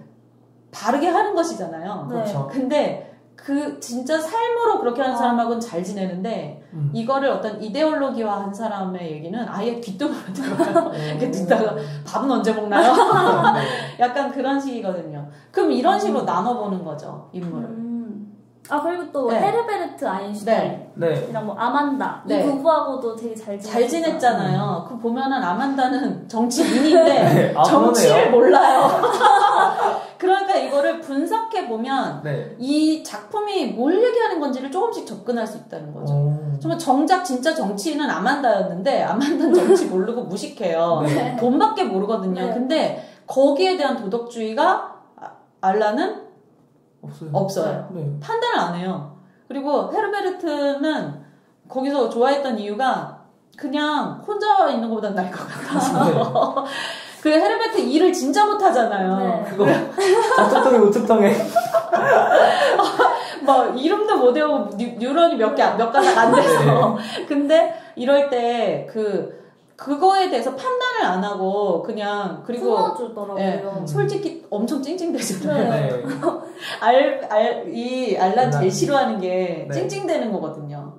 바르게 하는 것이잖아요. 네. 그렇죠. 근데 그 진짜 삶으로 그렇게 하는 사람하고는 잘 지내는데 이거를 어떤 이데올로기화 한 사람의 얘기는 아예 귓등으로 들어요. 이렇게 듣다가 밥은 언제 먹나요? 약간 그런 식이거든요. 그럼 이런 식으로 나눠보는 거죠, 인물을. 그리고 또 네. 헤르베르트 아인슈타인이랑 네. 뭐 아만다 네. 이 부부하고도 되게 잘 지냈잖아요. 그 보면은 아만다는 정치인인데 네. 정치를 몰라요. 그러니까 이거를 분석해 보면 네. 이 작품이 뭘 얘기하는 건지를 조금씩 접근할 수 있다는 거죠. 정말 정작 진짜 정치인은 아만다였는데 아만다는 정치 모르고 무식해요. 네. 돈밖에 모르거든요. 네. 근데 거기에 대한 도덕주의가 알라는 없어요. 네. 판단을 안 해요. 그리고 헤르베르트는 거기서 좋아했던 이유가 그냥 혼자 있는 것보다 나을 것 같아서. 그 헤르베르트 일을 진짜 못하잖아요. 네. 그거 우측통에 우측통에 뭐 이름도 못 외우고 뉴런이 몇 가닥 안 돼서. 근데 이럴 때 그거에 대해서 판단을 안 하고 그냥 그리고 품어주더라고요. 예, 솔직히 엄청 찡찡대잖아요. 네. 이 알란 제일 싫어하는 게 네. 찡찡대는 거거든요.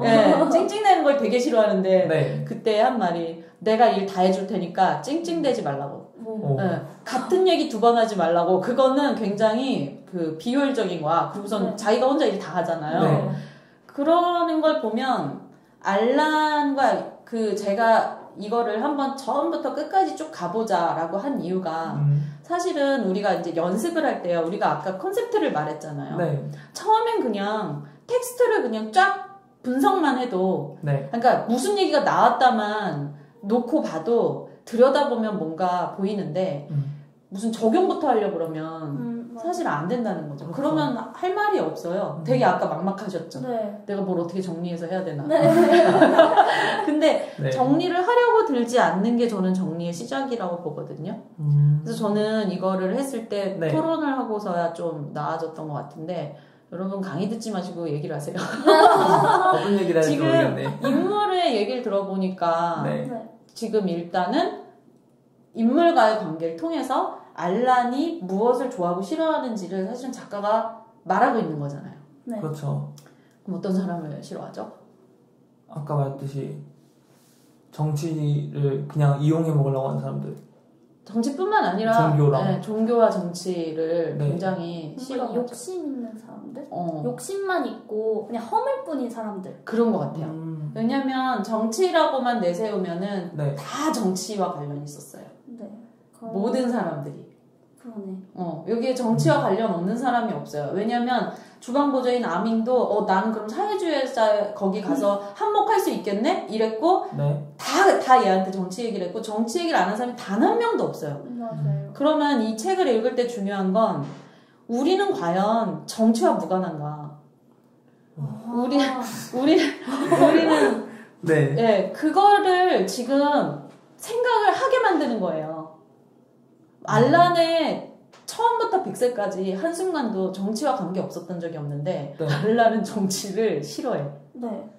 예, 찡찡대는 걸 되게 싫어하는데 네. 그때 한 말이 내가 일 다 해줄 테니까 찡찡대지 말라고. 예, 같은 얘기 2번 하지 말라고. 그거는 굉장히 비효율적인 거야. 그리고선 자기가 혼자 일 다 하잖아요. 네. 그러는 걸 보면 알란과 제가 이거를 한번 처음부터 끝까지 쭉 가보자라고 한 이유가 사실은 우리가 이제 연습을 할 때요. 우리가 아까 컨셉트를 말했잖아요. 네. 처음엔 그냥 텍스트를 그냥 쫙 분석만 해도 네. 그러니까 무슨 얘기가 나왔다만 놓고 봐도 들여다보면 뭔가 보이는데 무슨 적용부터 하려고 그러면 사실 안 된다는 거죠. 그렇죠. 그러면 할 말이 없어요. 되게 아까 막막하셨죠. 네. 내가 뭘 어떻게 정리해서 해야 되나. 네. 근데 네. 정리를 하려고 들지 않는 게 저는 정리의 시작이라고 보거든요. 그래서 저는 이거를 했을 때 네. 토론을 하고서야 좀 나아졌던 것 같은데 여러분 강의 듣지 마시고 얘기를 하세요. 어떤 얘기를 할지 지금 모르겠네. 인물의 얘기를 들어보니까 네. 지금 일단은 인물과의 관계를 통해서 알란이 무엇을 좋아하고 싫어하는지를 사실은 작가가 말하고 있는 거잖아요. 네. 그렇죠. 그럼 어떤 사람을 싫어하죠? 아까 말했듯이 정치를 그냥 이용해 먹으려고 하는 사람들. 정치뿐만 아니라 종교랑. 네, 종교와 정치를 네. 굉장히 뭔가 싫어하죠. 욕심 있는 사람들? 어, 욕심만 있고 그냥 허물 뿐인 사람들. 그런 것 같아요. 왜냐면 정치라고만 내세우면은 네. 다 정치와 관련이 있었어요. 네. 모든 사람들이. 그러네. 여기에 정치와 관련 없는 사람이 없어요. 왜냐면 주방보조인 아밍도 나는 그럼 사회주의자 거기 가서 한몫할 수 있겠네? 이랬고 네. 다 얘한테 정치 얘기를 했고 정치 얘기를 안 한 사람이 단 한 명도 없어요. 맞아요. 그러면 이 책을 읽을 때 중요한 건 우리는 과연 정치와 무관한가? 우리는 네. 예, 그거를 지금 생각을 하게 만드는 거예요. 알란의 처음부터 빅셀까지 한순간도 정치와 관계 없었던 적이 없는데 네. 알란은 정치를 싫어해. 네.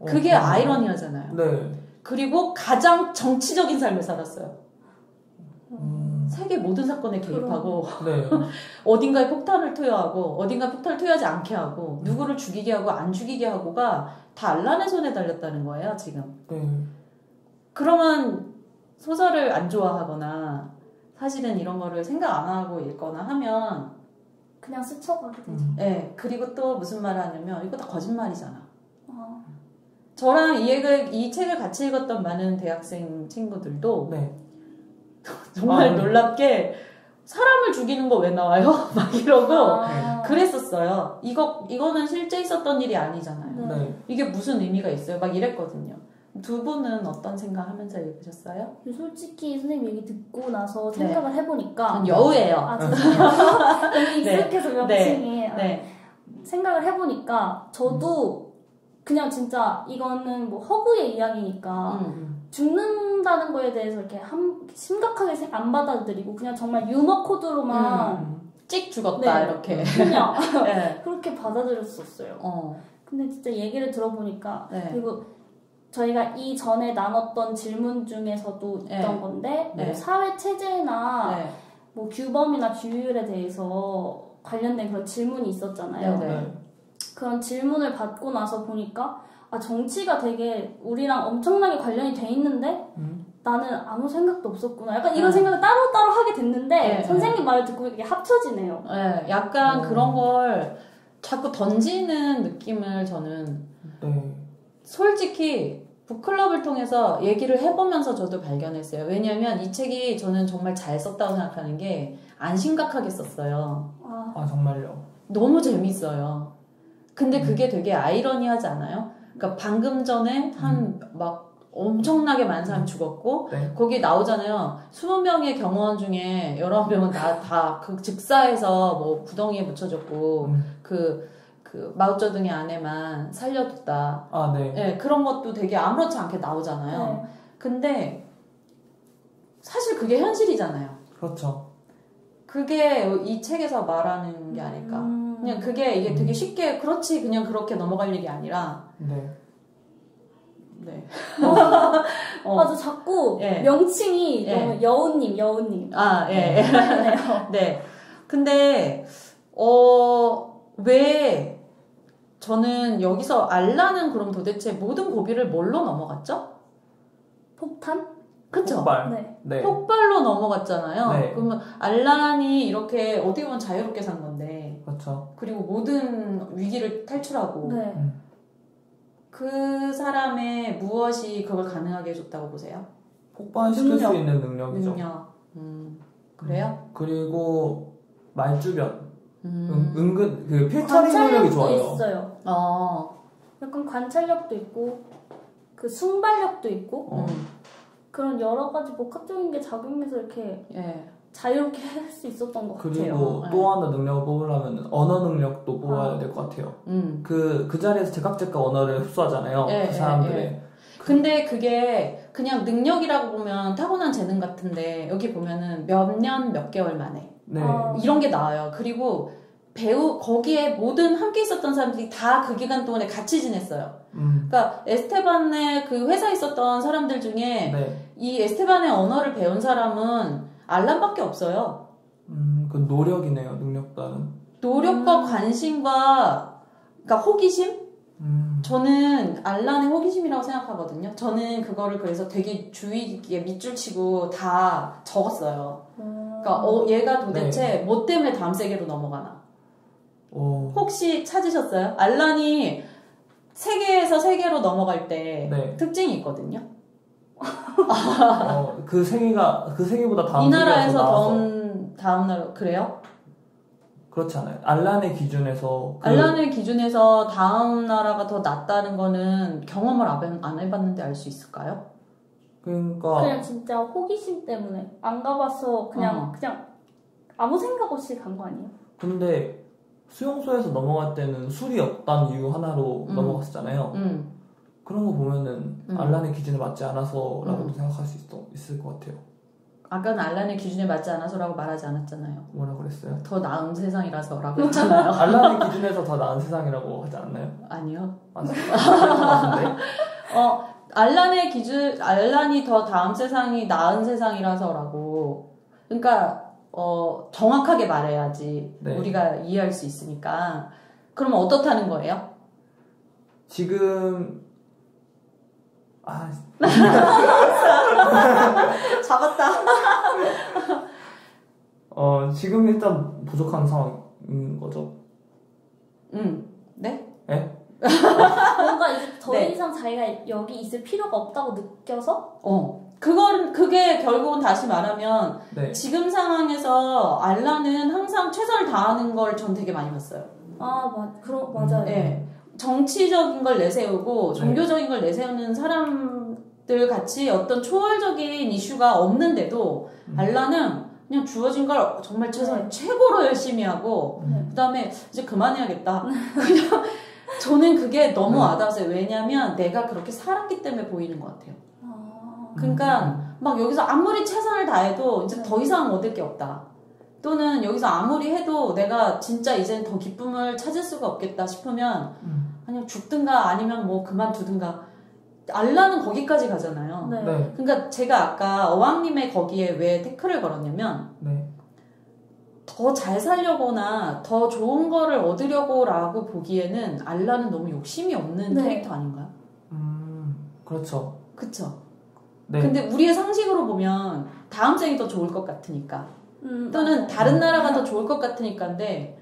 그게 아이러니하잖아요. 네. 그리고 가장 정치적인 삶을 살았어요. 세계 모든 사건에 개입하고 네. 어딘가에 폭탄을 투여하고 어딘가에 폭탄을 투여하지 않게 하고 누구를 죽이게 하고 안 죽이게 하고가 다 알란의 손에 달렸다는 거예요 지금. 네. 그러면 소설을 안 좋아하거나 사실은 이런 거를 생각 안 하고 읽거나 하면 그냥 스쳐가게 되죠. 네, 그리고 또 무슨 말을 하냐면 이거 다 거짓말이잖아. 어. 저랑 이 책을 같이 읽었던 많은 대학생 친구들도 네. 정말 놀랍게 사람을 죽이는 거 왜 나와요? 막 이러고 아. 그랬었어요. 이거는 실제 있었던 일이 아니잖아요. 네. 이게 무슨 의미가 있어요? 막 이랬거든요. 두 분은 어떤 생각하면서 읽으셨어요? 솔직히 선생님 얘기 듣고 나서 생각을 해보니까 전 여우예요. 아 죄송해요. 너무 익숙해서 명칭이 네. 생각을 해보니까 저도 그냥 진짜 이거는 뭐 허구의 이야기니까 죽는다는 거에 대해서 이렇게 심각하게 안 받아들이고 그냥 정말 유머 코드로만 찍 죽었다 네. 이렇게 그냥 네. 그렇게 받아들였었어요. 근데 진짜 얘기를 들어보니까 네. 그리고 저희가 이전에 나눴던 질문 중에서도 있던 네. 건데 네. 뭐 사회 체제나 네. 뭐 규범이나 규율에 대해서 관련된 그런 질문이 있었잖아요. 네, 네. 그런 질문을 받고 나서 보니까 아 정치가 되게 우리랑 엄청나게 관련이 돼 있는데 나는 아무 생각도 없었구나. 약간 이런 생각을 따로따로 하게 됐는데 네, 선생님 말을 듣고 이게 합쳐지네요. 네, 약간 그런 걸 자꾸 던지는 느낌을 저는 네. 솔직히 북클럽을 통해서 얘기를 해보면서 저도 발견했어요. 왜냐면 이 책이 저는 정말 잘 썼다고 생각하는 게 안 심각하게 썼어요. 아 정말요? 너무 재밌어요. 근데 그게 되게 아이러니하지 않아요? 그러니까 방금 전에 막 엄청나게 많은 사람이 죽었고 네. 거기 나오잖아요. 20명의 경호원 중에 19명은 다 그 즉사해서 뭐 구덩이에 묻혀졌고 그 마오쩌둥의 아내만 살려뒀다. 아 네. 네, 그런 것도 되게 아무렇지 않게 나오잖아요. 네. 근데 사실 그게 현실이잖아요. 그렇죠. 그게 이 책에서 말하는 게 아닐까. 그냥 이게 되게 쉽게 그렇지 그냥 그렇게 넘어갈 일이 아니라 네. 네. 맞아 자꾸 예. 명칭이 예. 너무 여우님 아, 예. 헷갈리네요. 네. 근데 왜 저는 여기서 알라는 그럼 도대체 모든 고비를 뭘로 넘어갔죠? 폭탄? 그쵸? 폭발. 네. 네. 폭발로 넘어갔잖아요. 네. 그러면 알란이 이렇게 어떻게 보면 자유롭게 산 건데 그렇죠. 그리고 모든 위기를 탈출하고 네. 그 사람의 무엇이 그걸 가능하게 해줬다고 보세요? 폭발시킬 능력. 수 있는 능력이죠. 능력. 그래요? 그리고 말주변. 음. 은근 그 필터링 능력이 관찰력도 좋아요. 있어요. 약간 관찰력도 있고 그 순발력도 있고 그런 여러 가지 복합적인 게 작용해서 이렇게 예. 자유롭게 할 수 있었던 것 같아요. 그리고 또 하나 능력을 뽑으려면 언어 능력도 뽑아야 될 것 같아요. 그 자리에서 제각각 언어를 흡수하잖아요. 예, 그 사람들이. 예. 근데 그게 그냥 능력이라고 보면 타고난 재능 같은데 여기 보면은 몇 년 몇 개월 만에 네. 이런 게 나와요. 그리고 거기에 모든 함께 있었던 사람들이 다 그 기간 동안에 같이 지냈어요. 그러니까 에스테반의 그 회사에 있었던 사람들 중에 네. 이 에스테반의 언어를 배운 사람은 알란밖에 없어요. 그 노력이네요. 능력 따른. 노력과 관심과 그러니까 호기심? 저는 알란의 호기심이라고 생각하거든요. 저는 그거를 그래서 되게 주의 깊게 밑줄 치고 다 적었어요. 그러니까 얘가 도대체 뭐 때문에 다음 세계로 넘어가나. 혹시 찾으셨어요? 알란이 세계에서 세계로 넘어갈 때 네. 특징이 있거든요. 그 세계보다 다음 이 나라에서 나와서. 다음 나라 그래요? 그렇지 않아요. 알란의 기준에서 알란의 기준에서 다음 나라가 더 낫다는 거는 경험을 안 해봤는데 알 수 있을까요? 그러니까 그냥 진짜 호기심 때문에 안 가봐서 그냥 아무 생각 없이 간 거 아니에요? 근데 수용소에서 넘어갈 때는 술이 없다는 이유 하나로 넘어갔었잖아요. 그런 거 보면은 알란의 기준에 맞지 않아서라고도 생각할 수 있을 것 같아요. 아까는 알란의 기준에 맞지 않아서라고 말하지 않았잖아요. 뭐라 그랬어요? 더 나은 세상이라서라고 했잖아요. 알란의 기준에서 더 나은 세상이라고 하지 않았나요? 아니요. 맞는데? 알란이 더 다음 세상이 나은 세상이라서라고. 그러니까 정확하게 말해야지 네. 우리가 이해할 수 있으니까. 그러면 어떻다는 거예요? 지금 잡았다. 지금 일단 부족한 상황인 거죠. 네? 네? 뭔가 이제 더 네. 이상 자기가 여기 있을 필요가 없다고 느껴서? 그게 결국은 다시 말하면 네. 지금 상황에서 알란은 항상 최선을 다하는 걸 전 되게 많이 봤어요. 맞아요. 네. 정치적인 걸 내세우고 종교적인 걸 내세우는 사람들 같이 어떤 초월적인 이슈가 없는데도 알란은 그냥 주어진 걸 정말 최고로 열심히 하고 그 다음에 이제 그만해야겠다. 그냥 저는 그게 너무 와닿았어요. 왜냐면 내가 그렇게 살았기 때문에 보이는 것 같아요. 그러니까 막 여기서 아무리 최선을 다해도 이제 더 이상 얻을 게 없다. 또는 여기서 아무리 해도 내가 진짜 이제는 더 기쁨을 찾을 수가 없겠다 싶으면 그냥 죽든가 아니면 뭐 그만두든가. 알란은 거기까지 가잖아요. 네. 네. 그러니까 제가 아까 어왕님의 거기에 왜 태클을 걸었냐면 네. 더 잘 살려고나 더 좋은 거를 얻으려고라고 보기에는 알란은 너무 욕심이 없는 네. 캐릭터 아닌가요? 그렇죠. 그쵸? 네. 근데 우리의 상식으로 보면 다음 생이 더 좋을 것 같으니까 또는 다른 나라가 더 좋을 것 같으니까인데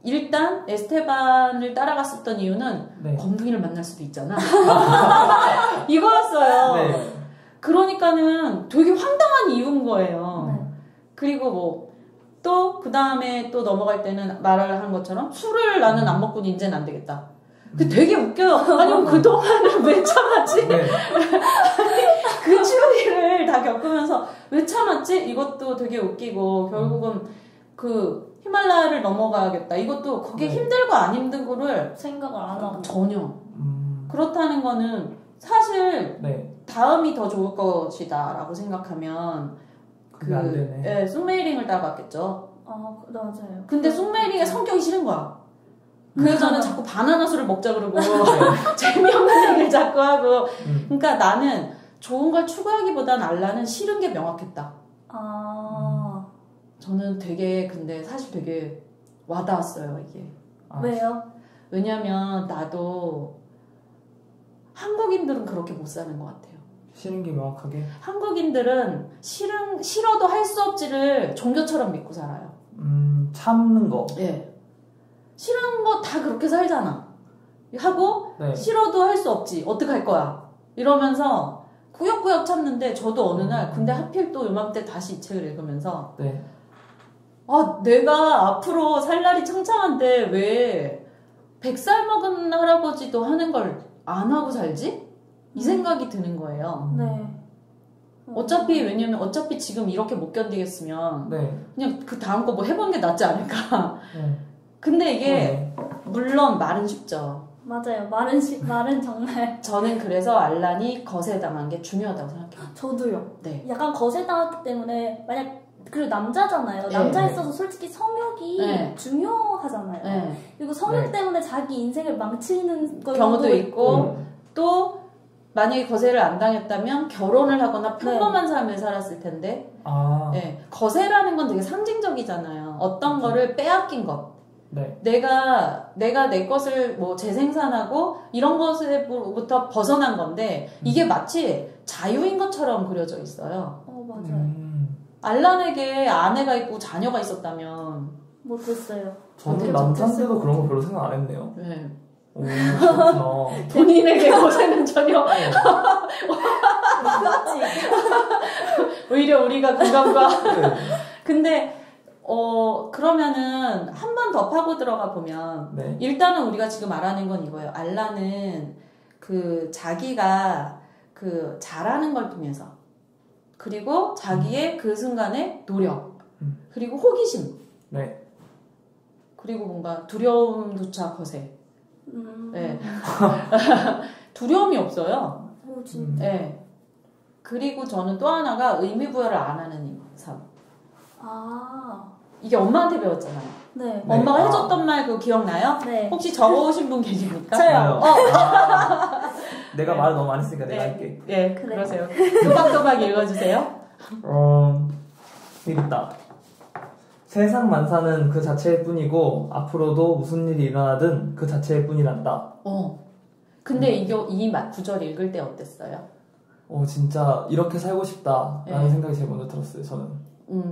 일단 에스테반을 따라갔었던 이유는 네. 검둥이를 만날 수도 있잖아. 이거였어요. 네. 그러니까는 되게 황당한 이유인 거예요. 네. 그리고 뭐 또 그 다음에 또 넘어갈 때는 말을 한 것처럼 술을 나는 안 먹고 이제는 안 되겠다. 그 되게 웃겨요. 아니 그동안은 왜 참았지? 네. 그 추위를 다 겪으면서 왜 참았지? 이것도 되게 웃기고 결국은 그 히말라야를 넘어가야겠다. 이것도 그게 힘들고 안 힘든 거를 생각을 안 하고. 전혀. 그렇다는 거는 사실 네. 다음이 더 좋을 것이다 라고 생각하면 그게 안 되네. 예, 숭메이링을 따라갔겠죠. 맞아요. 근데 숭메이링의 성격이 싫은 거야. 그 여자는 자꾸 바나나 술을 먹자 그러고 재미없는 얘기를 자꾸 하고 그러니까 나는 좋은 걸 추구하기보단 알라는 싫은 게 명확했다. 저는 되게 근데 사실 되게 와닿았어요 이게. 왜요? 왜냐면 나도 한국인들은 그렇게 못 사는 것 같아요. 싫은 게 명확하게. 한국인들은 싫어도 할 수 없지를 종교처럼 믿고 살아요. 참는 거. 예. 싫은 거 다 그렇게 살잖아. 하고 네. 싫어도 할 수 없지. 어떡할 거야. 이러면서 꾸역꾸역 참는데 저도 어느 날 근데 하필 또 요맘때 다시 이 책을 읽으면서 네. 내가 앞으로 살 날이 창창한데 왜 100살 먹은 할아버지도 하는 걸 안 하고 살지? 이 생각이 드는 거예요. 네. 왜냐면 어차피 지금 이렇게 못 견디겠으면 네. 그냥 그 다음 거 뭐 해보는 게 낫지 않을까. 네. 근데 이게 물론 말은 쉽죠. 맞아요. 말은 정말. 저는 그래서 알란이 거세당한 게 중요하다고 생각해요. 저도요. 네. 약간 거세당했기 때문에 만약 그리고 남자잖아요. 네. 남자에 있어서 솔직히 성욕이 네. 중요하잖아요. 네. 그리고 성욕 네. 때문에 자기 인생을 망치는 경우도 있고 음. 또 만약에 거세를 안 당했다면 결혼을 하거나 평범한 삶을 살았을 텐데 네. 거세라는 건 되게 상징적이잖아요. 어떤 거를 빼앗긴 것. 네. 내가 내 것을 뭐 재생산하고 이런 것부터 벗어난 건데 이게 마치 자유인 것처럼 그려져 있어요. 맞아요. 알란에게 아내가 있고 자녀가 있었다면 못했어요. 저는 남자인데도 그런 거 별로 생각 안 했네요. 네. 오, 그렇구나. 본인에게 거세는 전혀 오히려 우리가 공감과 네. 근데 그러면은 한 번 더 파고 들어가 보면 네. 일단은 우리가 지금 말하는 건 이거예요. 알란은 그 자기가 그 잘하는 걸 통해서 그리고 자기의 그 순간의 노력 그리고 호기심 네. 그리고 뭔가 두려움조차 거세. 네. 두려움이 없어요. 오, 진짜. 네. 그리고 저는 또 하나가 의미부여를 안 하는 삶. 이게 엄마한테 배웠잖아요. 네. 엄마가 해줬던 말 그거 기억나요? 네. 혹시 적어오신 분 계십니까? 저요. 내가 말을 너무 많이 했으니까 내가 할게. 네, 그래. 그러세요. 또박또박 읽어주세요. 있다. 세상 만사는 그 자체일 뿐이고 앞으로도 무슨 일이 일어나든 그 자체일 뿐이란다. 근데 이 구절 읽을 때 어땠어요? 진짜 이렇게 살고 싶다라는 네. 생각이 제일 먼저 들었어요. 저는.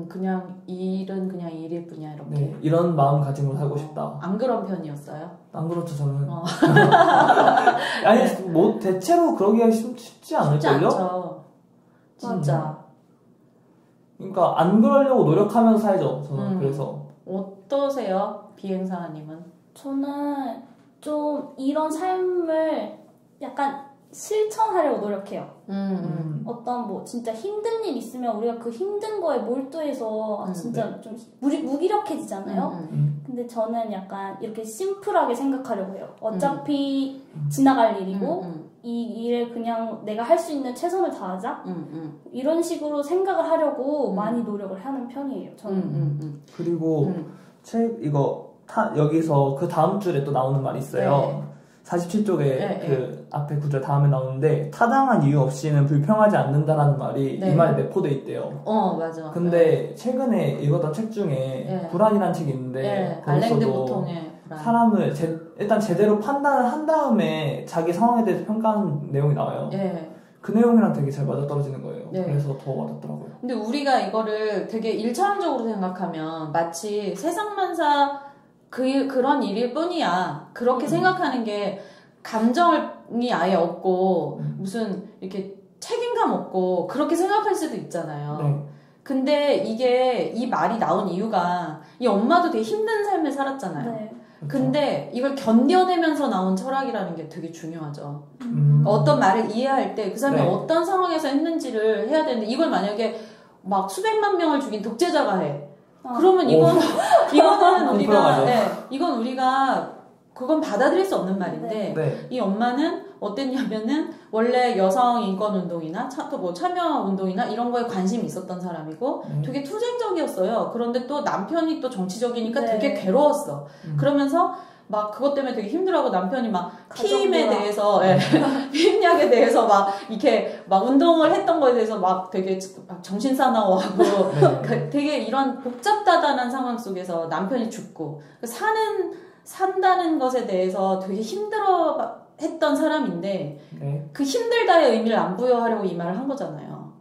그냥 일은 그냥 일일 뿐이야 이렇게. 네, 이런 마음가짐으로 살고 싶다. 안 그런 편이었어요? 안 그렇죠 저는. 아니 뭐 대체로 그러기가 쉽지 않을걸요? 쉽지 않죠. 진짜. 그러니까 안 그러려고 노력하면서 살죠. 저는 그래서. 어떠세요, 비행사님은? 저는 좀 이런 삶을 약간 실천하려고 노력해요. 어떤 뭐 진짜 힘든 일 있으면 우리가 그 힘든 거에 몰두해서 진짜 좀 무기력해지잖아요. 근데 저는 약간 이렇게 심플하게 생각하려고 해요. 어차피 지나갈 일이고 이 일을 그냥 내가 할 수 있는 최선을 다하자. 이런 식으로 생각을 하려고 많이 노력을 하는 편이에요. 저는. 그리고 여기서 그 다음 줄에 또 나오는 말이 있어요. 네. 47쪽에 그 앞에 구절 다음에 나오는데 타당한 이유 없이는 불평하지 않는다라는 말이 이 말에 내포돼 있대요. 맞아. 근데 최근에 읽었던 책 중에 불안이라는 책이 있는데 알랭드 보통의 불안. 사람을 일단 제대로 판단을 한 다음에 자기 상황에 대해서 평가하는 내용이 나와요. 그 내용이랑 되게 잘 맞아떨어지는 거예요. 그래서 더 와닿더라고요. 근데 우리가 이거를 되게 1차원적으로 생각하면 마치 세상만사 그런 일일 뿐이야. 그렇게 생각하는 게 감정이 아예 없고 무슨 이렇게 책임감 없고 그렇게 생각할 수도 있잖아요. 근데 이 말이 나온 이유가 이 엄마도 되게 힘든 삶을 살았잖아요. 네. 근데 이걸 견뎌내면서 나온 철학이라는 게 되게 중요하죠. 그러니까 어떤 말을 이해할 때 그 사람이 어떤 상황에서 했는지를 해야 되는데 이걸 만약에 막 수백만 명을 죽인 독재자가 해. 그러면 이건 우리가 그건 받아들일 수 없는 말인데 이 엄마는 어땠냐면은 원래 여성 인권 운동이나 참여 운동이나 이런 거에 관심이 있었던 사람이고 되게 투쟁적이었어요. 그런데 또 남편이 또 정치적이니까 되게 괴로웠어. 그러면서 막 그것 때문에 되게 힘들어하고 남편이 막 피임에 대해서 피임약에 대해서 막 이렇게 막 운동을 했던 거에 대해서 막 되게 막 정신 사나워하고 되게 이런 복잡다단한 상황 속에서 남편이 죽고 산다는 것에 대해서 되게 힘들어 했던 사람인데 그 힘들다의 의미를 안 부여하려고 이 말을 한 거잖아요.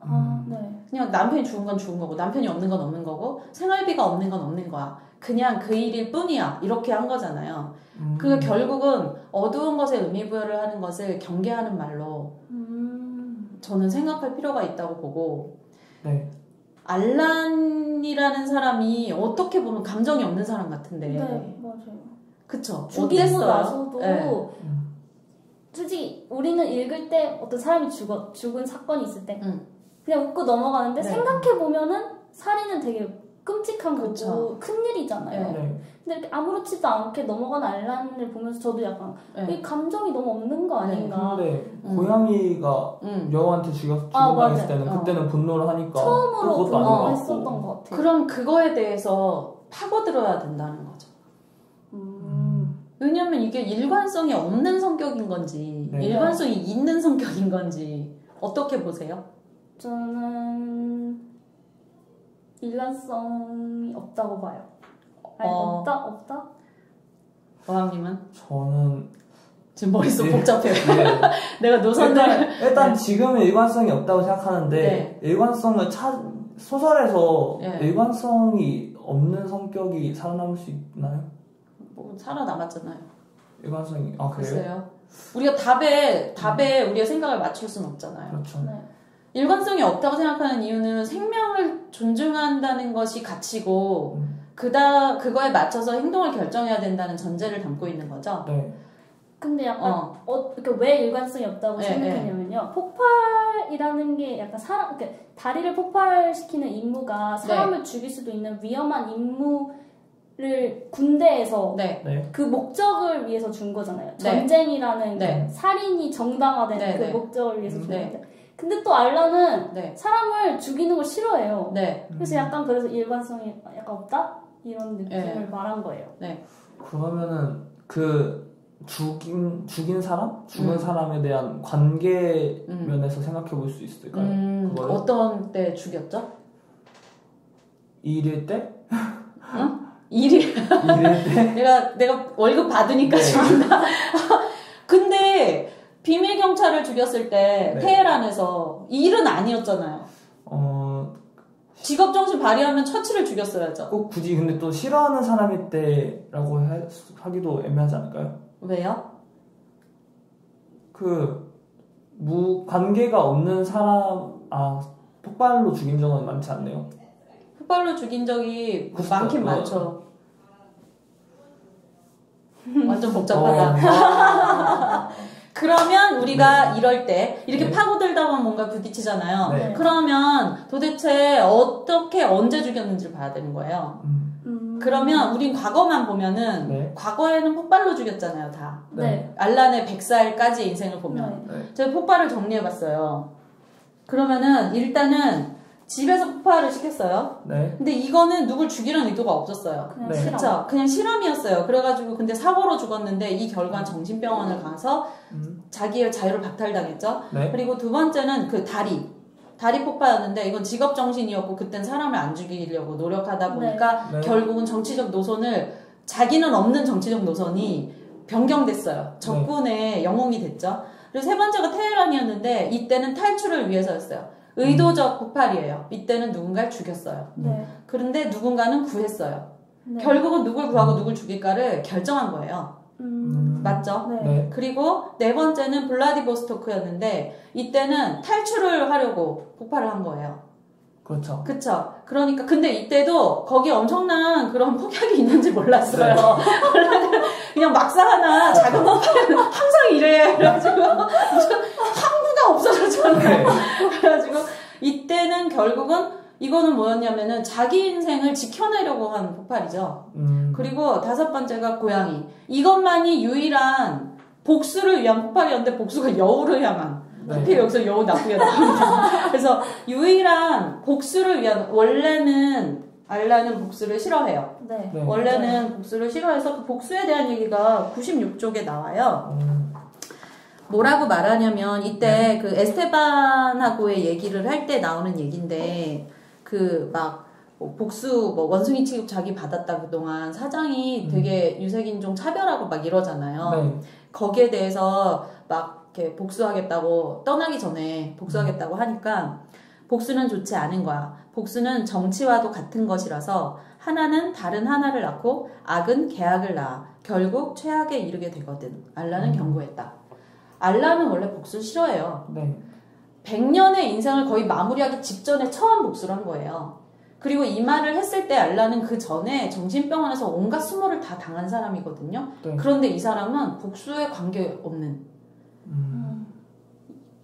그냥 남편이 죽은 건 죽은 거고 남편이 없는 건 없는 거고 생활비가 없는 건 없는 거야. 그냥 그 일일 뿐이야. 이렇게 한 거잖아요. 그 결국은 어두운 것에 의미 부여를 하는 것을 경계하는 말로 저는 생각할 필요가 있다고 보고 알란이라는 사람이 어떻게 보면 감정이 없는 사람 같은데 맞아요. 그쵸? 죽이고 나서도 솔직히 우리는 읽을 때 어떤 사람이 죽은 사건이 있을 때 그냥 웃고 넘어가는데 생각해보면은 살인은 되게 끔찍한 거고 큰일이잖아요. 근데 이렇게 아무렇지도 않게 넘어가는 알란을 보면서 저도 약간 이 감정이 너무 없는 거 아닌가. 근데 고양이가 여우한테 죽은 당했을 때는 그때는 분노를 하니까 처음으로 그것도 아닌 것 같고. 했었던 것 같아요. 그럼 그거에 대해서 파고들어야 된다는 거죠. 왜냐면 이게 일관성이 없는 성격인 건지 일관성이 있는 성격인 건지 어떻게 보세요? 저는 일관성이 없다고 봐요. 아니 없다? 어항님은? 저는 지금 머릿속 복잡해요. 내가 노선을 일단 지금은 일관성이 없다고 생각하는데 일관성을 소설에서 일관성이 없는 성격이 살아남을 수 있나요? 뭐 살아남았잖아요. 일관성이 그래요? 글쎄요. 우리가 답에 우리가 생각을 맞출 수는 없잖아요. 그렇죠. 일관성이 없다고 생각하는 이유는 생명을 존중한다는 것이 가치고 그거에 맞춰서 행동을 결정해야 된다는 전제를 담고 있는 거죠. 근데 약간 그러니까 왜 일관성이 없다고 생각했냐면요. 폭발이라는 게 약간 그러니까 다리를 폭발시키는 임무가 사람을 죽일 수도 있는 위험한 임무인 군대에서 네. 네. 그 목적을 위해서 준 거잖아요. 네. 전쟁이라는 네. 그 살인이 정당화된 네, 그 네. 목적을 위해서 준 네. 건데. 근데 또 알라는 네. 사람을 죽이는 걸 싫어해요. 네. 그래서 약간 그래서 일관성이 약간 없다? 이런 느낌을 네. 말한 거예요. 네. 그러면은 그 죽인 사람? 죽은 사람에 대한 관계 면에서 생각해 볼 수 있을까요? 그거를? 어떤 때 죽였죠? 일일 때? 응? 일일 때? 내가 월급 받으니까 네. 죽인다. 근데 비밀 경찰을 죽였을 때 네. 테헤란에서 일은 아니었잖아요. 직업 정신 발휘하면 처치를 죽였어야죠. 꼭 굳이 근데 또 싫어하는 사람일 때라고 하기도 애매하지 않을까요? 왜요? 관계가 없는 사람, 폭발로 죽인 적은 많지 않네요. 폭발로 죽인 적이 많긴 많죠. 완전 복잡하다. 그러면 우리가 이럴 때 이렇게 파고들다 보면 뭔가 부딪히잖아요. 네. 그러면 도대체 어떻게 언제 죽였는지를 봐야 되는 거예요. 그러면 우린 과거만 보면은 네. 과거에는 폭발로 죽였잖아요, 다. 네. 알란의 100살까지의 인생을 보면. 네. 제가 폭발을 정리해봤어요. 그러면은 일단은 집에서 폭발을 시켰어요. 네. 근데 이거는 누굴 죽이려는 의도가 없었어요. 그냥 네. 싫어. 그쵸? 그냥 실험이었어요. 그래가지고 근데 사고로 죽었는데 이 결과는 정신병원을 가서 자기의 자유를 박탈당했죠. 네. 그리고 두 번째는 그 다리 폭파였는데 이건 직업 정신이었고 그땐 사람을 안 죽이려고 노력하다 보니까 네. 결국은 정치적 노선을 자기는 없는 정치적 노선이 변경됐어요. 적군의 영웅이 됐죠. 그리고 세 번째가 테헤란이었는데 이때는 탈출을 위해서였어요. 의도적 폭발이에요. 이때는 누군가를 죽였어요. 네. 그런데 누군가는 구했어요. 네. 결국은 누굴 구하고 누굴 죽일까를 결정한 거예요. 맞죠? 네. 네. 그리고 네 번째는 블라디보스토크였는데 이때는 탈출을 하려고 폭발을 한 거예요. 그렇죠. 그쵸? 그러니까 근데 이때도 거기에 엄청난 그런 폭약이 있는지 몰랐어요. 그냥 막상 하나 작은 폭발은 항상 이래. 그래가지고 무슨 항구가 없어졌잖아요. 그래가지고 이때는 결국은 이거는 뭐였냐면은 자기 인생을 지켜내려고 한 폭발이죠. 그리고 다섯 번째가 고양이. 이것만이 유일한 복수를 위한 폭발이었는데 복수가 여우를 향한. 하필 여기서 여우 나쁘게 나옵니다. 그래서 유일한 복수를 위한 원래는 알라는 복수를 싫어해요. 네. 네. 원래는 복수를 싫어해서 그 복수에 대한 얘기가 96쪽에 나와요. 뭐라고 말하냐면 이때 그 에스테반하고의 얘기를 할 때 나오는 얘기인데 그 막 복수 뭐 원숭이 취급 자기 받았다 그동안 사장이 되게 유색인종 차별하고 막 이러잖아요. 네. 거기에 대해서 막 이렇게 복수하겠다고 떠나기 전에 복수하겠다고 하니까 복수는 좋지 않은 거야. 복수는 정치와도 같은 것이라서 하나는 다른 하나를 낳고 악은 계악을 낳아 결국 최악에 이르게 되거든. 알라는 경고했다. 알라는 원래 복수를 싫어해요. 네. 100년의 인생을 거의 마무리하기 직전에 처음 복수를 한 거예요. 그리고 이 말을 했을 때 알라는 그 전에 정신병원에서 온갖 수모를 다 당한 사람이거든요. 네. 그런데 이 사람은 복수에 관계없는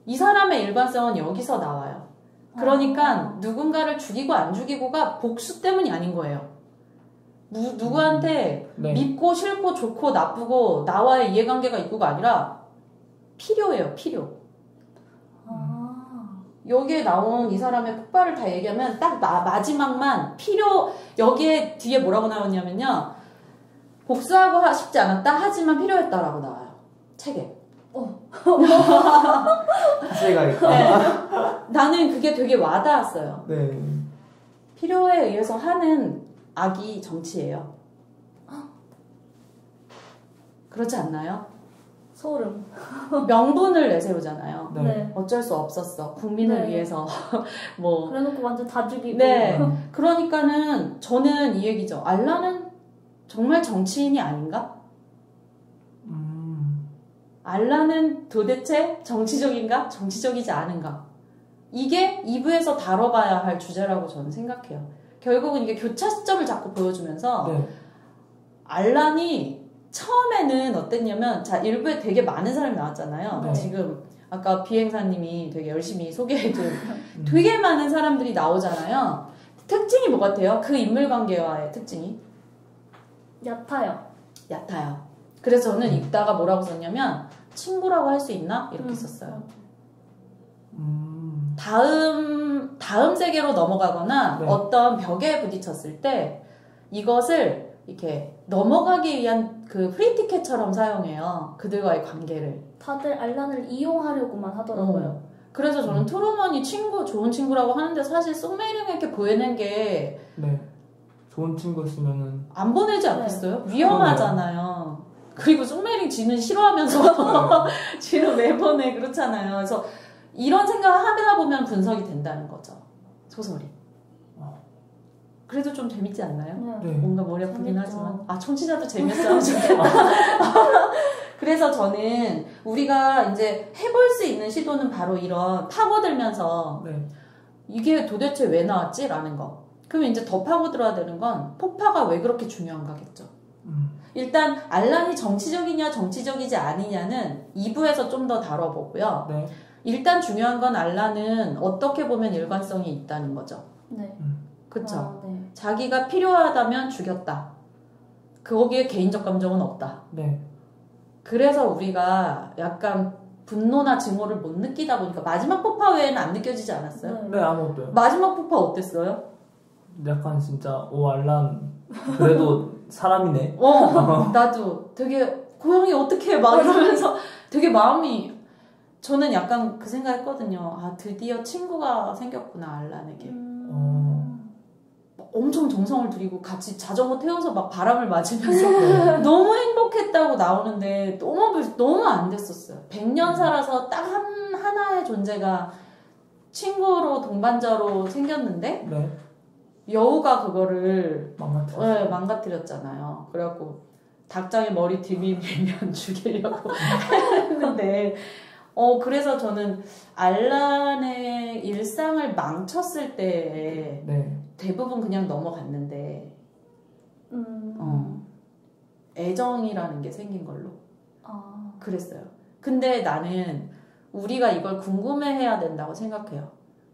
이 사람의 일관성은 여기서 나와요. 그러니까 누군가를 죽이고 안 죽이고가 복수 때문이 아닌 거예요. 누구한테 네. 믿고 싫고 좋고 나쁘고 나와의 이해관계가 있고가 아니라 필요예요. 필요. 여기에 나온 이 사람의 폭발을 다 얘기하면 딱 마지막만 필요. 여기에 뒤에 뭐라고 나왔냐면요. 복수하고 싶지 않았다 하지만 필요했다라고 나와요. 책에. 사실가 있다. 네. 나는 그게 되게 와닿았어요. 네. 필요에 의해서 하는 악이 정치예요. 그렇지 않나요? 소름. 명분을 내세우잖아요. 네. 네. 어쩔 수 없었어. 국민을 네. 위해서. 뭐. 그래놓고 완전 다 죽이고. 네. 그러니까는 저는 이 얘기죠. 알라는 정말 정치인이 아닌가? 알라는 도대체 정치적인가? 정치적이지 않은가? 이게 2부에서 다뤄봐야 할 주제라고 저는 생각해요. 결국은 이게 교차 시점을 자꾸 보여주면서 네. 알란이 처음에는 어땠냐면 자 1부에 되게 많은 사람이 나왔잖아요. 네. 지금 아까 비행사님이 되게 열심히 소개해준 되게 많은 사람들이 나오잖아요. 특징이 뭐 같아요? 그 인물관계와의 특징이? 얕아요. 얕아요. 그래서 저는 읽다가 뭐라고 썼냐면 친구라고 할 수 있나? 이렇게 썼어요. 다음 세계로 넘어가거나 네. 어떤 벽에 부딪혔을 때 이것을 이렇게 넘어가기 위한 그 프리티켓처럼 사용해요. 그들과의 관계를. 다들 알란을 이용하려고만 하더라고요. 그래서 저는 트루먼이 좋은 친구라고 하는데 사실 송메이링에게 보내는 게 네. 좋은 친구였으면은 안 보내지 않겠어요? 위험하잖아요. 그리고 송메이링 지는 싫어하면서 지는 왜 보내 그렇잖아요. 그래서 이런 생각을 하다 보면 분석이 된다는 거죠. 소설이. 그래도 좀 재밌지 않나요? 네. 뭔가 머리 아프긴 재밌죠. 하지만 청취자도 재밌었으면 좋겠다. 그래서 저는 우리가 이제 해볼 수 있는 시도는 바로 이런 파고들면서 네. 이게 도대체 왜 나왔지? 라는 거. 그러면 이제 더 파고들어야 되는 건 폭파가 왜 그렇게 중요한가겠죠. 일단 알란이 정치적이냐 정치적이지 않느냐는 2부에서 좀 더 다뤄보고요. 네. 일단 중요한 건 알란은 어떻게 보면 일관성이 있다는 거죠. 네. 그쵸? 네. 자기가 필요하다면 죽였다. 거기에 개인적 감정은 없다. 네. 그래서 우리가 약간 분노나 증오를 못 느끼다 보니까 마지막 폭파 외에는 안 느껴지지 않았어요? 네, 아무것도요. 마지막 폭파 어땠어요? 약간 진짜 오 알란 그래도 사람이네. 나도 되게 고양이 어떻게 막 이러면서 되게 마음이 저는 약간 그 생각했거든요. 아 드디어 친구가 생겼구나 알란에게. 엄청 정성을 들이고 같이 자전거 태워서 막 바람을 맞으면서 너무 행복했다고 나오는데 너무 안 됐었어요. 100년 살아서 딱 하나의 존재가 친구로 동반자로 생겼는데 네. 여우가 그거를 망가뜨렸어요. 망가뜨렸잖아요. 그래갖고 닭장에 머리 들이밀면 죽이려고 했는데 그래서 저는 알란의 일상을 망쳤을 때 네. 대부분 그냥 넘어갔는데 애정이라는 게 생긴 걸로 그랬어요. 근데 나는 우리가 이걸 궁금해해야 된다고 생각해요.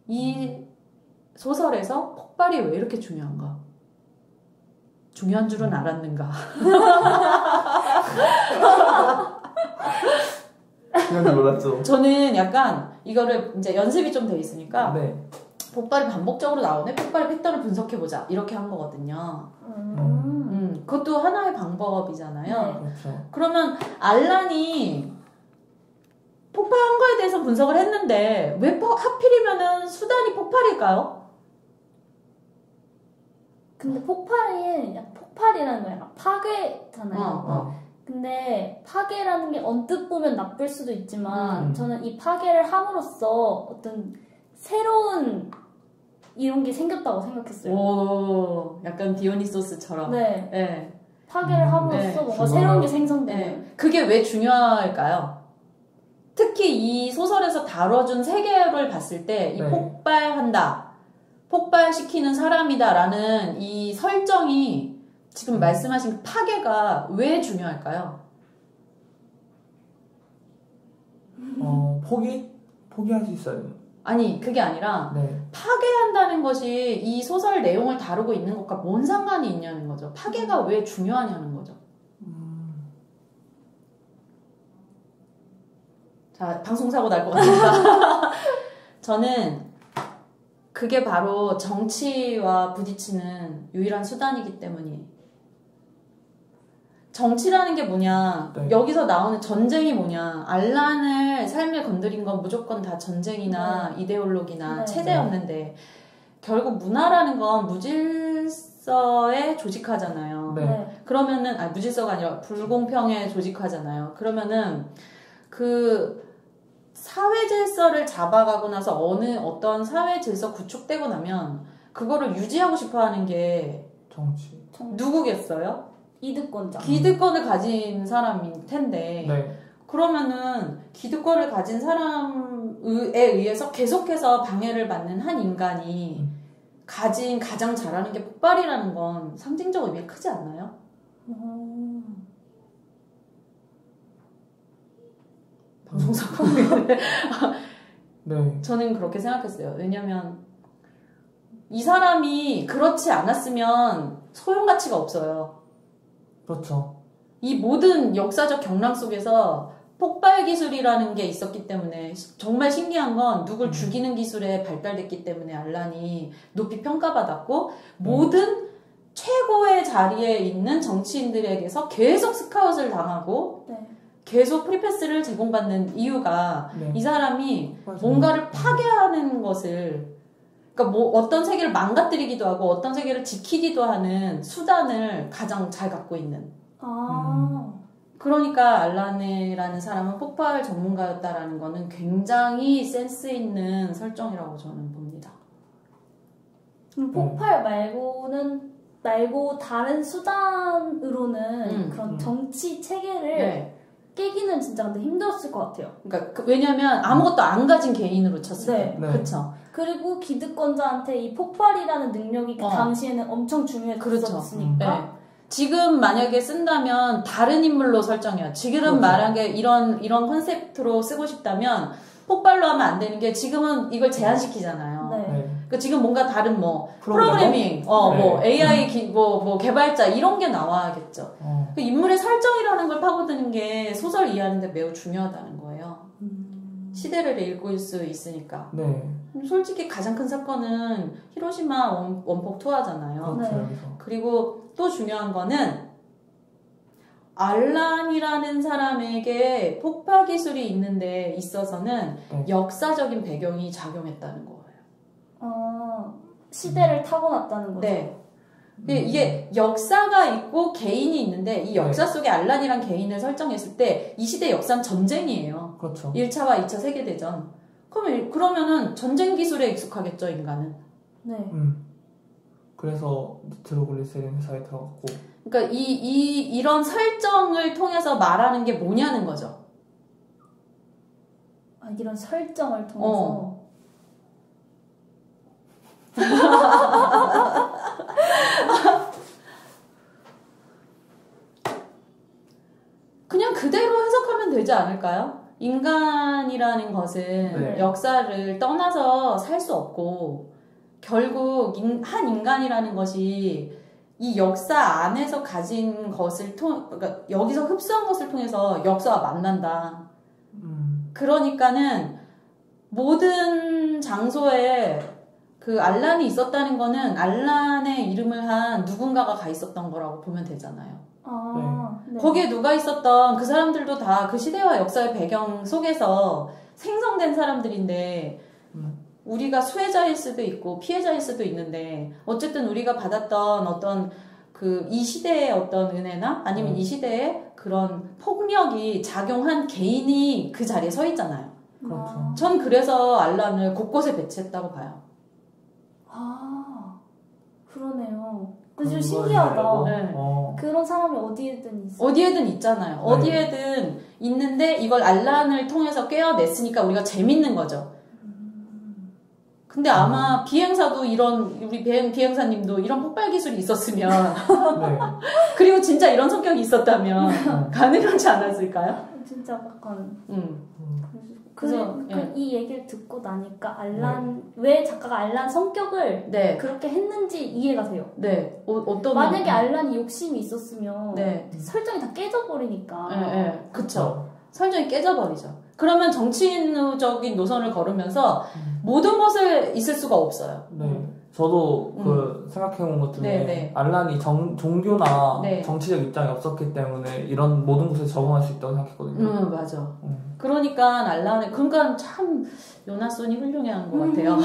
이 소설에서 폭발이 왜 이렇게 중요한가? 중요한 줄은 알았는가? 그냥 몰랐죠. 저는 약간 이거를 이제 연습이 좀 돼 있으니까 네. 폭발이 반복적으로 나오네? 폭발의 패턴을 분석해보자. 이렇게 한 거거든요. 그것도 하나의 방법이잖아요. 네. 그렇죠. 그러면 알란이 폭발한 거에 대해서 분석을 했는데 왜 하필이면은 수단이 폭발일까요? 근데 폭발이라는 거 약간 파괴잖아요. 근데 파괴라는 게 언뜻 보면 나쁠 수도 있지만 저는 이 파괴를 함으로써 어떤 새로운 이런 게 생겼다고 생각했어요. 오, 약간 디오니소스처럼. 네. 네. 파괴를 함으로써 네. 뭔가 새로운 게 생성되는. 네. 그게 왜 중요할까요? 특히 이 소설에서 다뤄준 세계를 봤을 때 이 네. 폭발한다, 폭발시키는 사람이다라는 이 설정이 지금 말씀하신 그 파괴가 왜 중요할까요? 포기할 수 있어요. 아니 그게 아니라 네. 파괴한다는 것이 이 소설 내용을 다루고 있는 것과 뭔 상관이 있냐는 거죠. 파괴가 왜 중요하냐는 거죠. 자, 방송사고 날 것 같습니다. 저는 그게 바로 정치와 부딪히는 유일한 수단이기 때문이. 정치라는 게 뭐냐, 네. 여기서 나오는 전쟁이 뭐냐, 알란을 삶을 건드린 건 무조건 다 전쟁이나 이데올로기나 네. 체제였는데 결국 문화라는 건 무질서에 조직하잖아요. 네. 그러면은 무질서가 아니라 불공평에 조직하잖아요. 그러면은 그 사회 질서를 잡아가고 나서 어떤 사회 질서 구축되고 나면 그거를 유지하고 싶어하는 게 정치. 누구겠어요? 이득권자. 기득권을 가진 사람일 텐데 네. 그러면은 기득권을 가진 사람에 의해서 계속해서 방해를 받는 한 인간이 가진 가장 잘하는 게 폭발이라는 건 상징적 의미 크지 않나요? 방송사고. 네. 저는 그렇게 생각했어요. 왜냐면 이 사람이 그렇지 않았으면 소용가치가 없어요. 그렇죠. 이 모든 역사적 경랑 속에서 폭발 기술이라는 게 있었기 때문에 정말 신기한 건 누굴 죽이는 기술에 발달됐기 때문에 알란이 높이 평가받았고 모든 최고의 자리에 있는 정치인들에게서 계속 스카웃을 당하고 계속 프리패스를 제공받는 이유가 이 사람이 뭔가를 파괴하는 것을 그러니까 뭐 어떤 세계를 망가뜨리기도 하고 어떤 세계를 지키기도 하는 수단을 가장 잘 갖고 있는 그러니까 알란이라는 사람은 폭발 전문가였다라는 거는 굉장히 센스 있는 설정이라고 저는 봅니다. 폭발 말고 다른 수단으로는 그런 정치 체계를 깨기는 진짜 근데 힘들었을 것 같아요. 그러니까 왜냐면 아무것도 안 가진 개인으로 쳤을 때. 그렇죠. 그리고 기득권자한테 이 폭발이라는 능력이 그 당시에는 엄청 중요했었으니까. 지금 만약에 쓴다면 다른 인물로 설정해요. 지금 말하게 이런 컨셉트로 쓰고 싶다면 폭발로 하면 안 되는 게 지금은 이걸 제한시키잖아요. 그러니까 지금 뭔가 다른 뭐 프로그래밍, 뭐 AI 뭐 개발자 이런 게 나와야겠죠. 그 인물의 설정이라는 걸 파고드는 게 소설 이해하는데 매우 중요하다는 거예요. 시대를 읽을 수 있으니까. 솔직히 가장 큰 사건은 히로시마 원폭 투하잖아요. 그리고 또 중요한 거는 알란이라는 사람에게 폭발 기술이 있는데 있어서는 역사적인 배경이 작용했다는 거예요. 시대를 타고났다는 거죠. 근데 이게 역사가 있고 개인이 있는데 이 역사 속에 알란이란 개인을 설정했을 때 이 시대 역사는 전쟁이에요. 그렇죠. 1차와 2차 세계대전. 그러면은 전쟁 기술에 익숙하겠죠, 인간은. 그래서 니트로글리세린 회사에 들어갔고. 그러니까 이런 설정을 통해서 말하는 게 뭐냐는 거죠. 이런 설정을 통해서. 그냥 그대로 해석하면 되지 않을까요? 인간이라는 것은 역사를 떠나서 살 수 없고 결국 한 인간이라는 것이 이 역사 안에서 가진 것을 그러니까 여기서 흡수한 것을 통해서 역사와 만난다. 그러니까는 모든 장소에 그 알란이 있었다는 거는 알란의 이름을 한 누군가가 가 있었던 거라고 보면 되잖아요. 거기에 누가 있었던 그 사람들도 다 그 시대와 역사의 배경 속에서 생성된 사람들인데 우리가 수혜자일 수도 있고 피해자일 수도 있는데 어쨌든 우리가 받았던 어떤 그 이 시대의 어떤 은혜나 아니면 이 시대의 그런 폭력이 작용한 개인이 그 자리에 서 있잖아요. 그렇죠. 전 그래서 알란을 곳곳에 배치했다고 봐요. 그러네요. 근데 좀 신기하다. 네. 그런 사람이 어디에든 있어요. 어디에든 있잖아요. 네. 어디에든 있는데 이걸 알란을 통해서 꿰어냈으니까 우리가 재밌는 거죠. 근데 아마 비행사도 우리 비행사님도 이런 폭발 기술이 있었으면 네. 그리고 진짜 이런 성격이 있었다면 가능하지 않았을까요? 진짜 약간 그래서 이 얘기를 듣고 나니까 왜 작가가 알란 성격을 그렇게 했는지 이해가 돼요. 어떤 만약에 알란이 욕심이 있었으면 설정이 다 깨져버리니까. 그쵸. 설정이 깨져버리죠. 그러면 정치인적인 노선을 걸으면서 모든 것을 있을 수가 없어요. 저도 생각해본 것 중에 알란이 종교나 정치적 입장이 없었기 때문에 이런 모든 곳에 적응할 수 있다고 생각했거든요. 맞아. 그러니까 참 요나손이 훌륭한 것 같아요.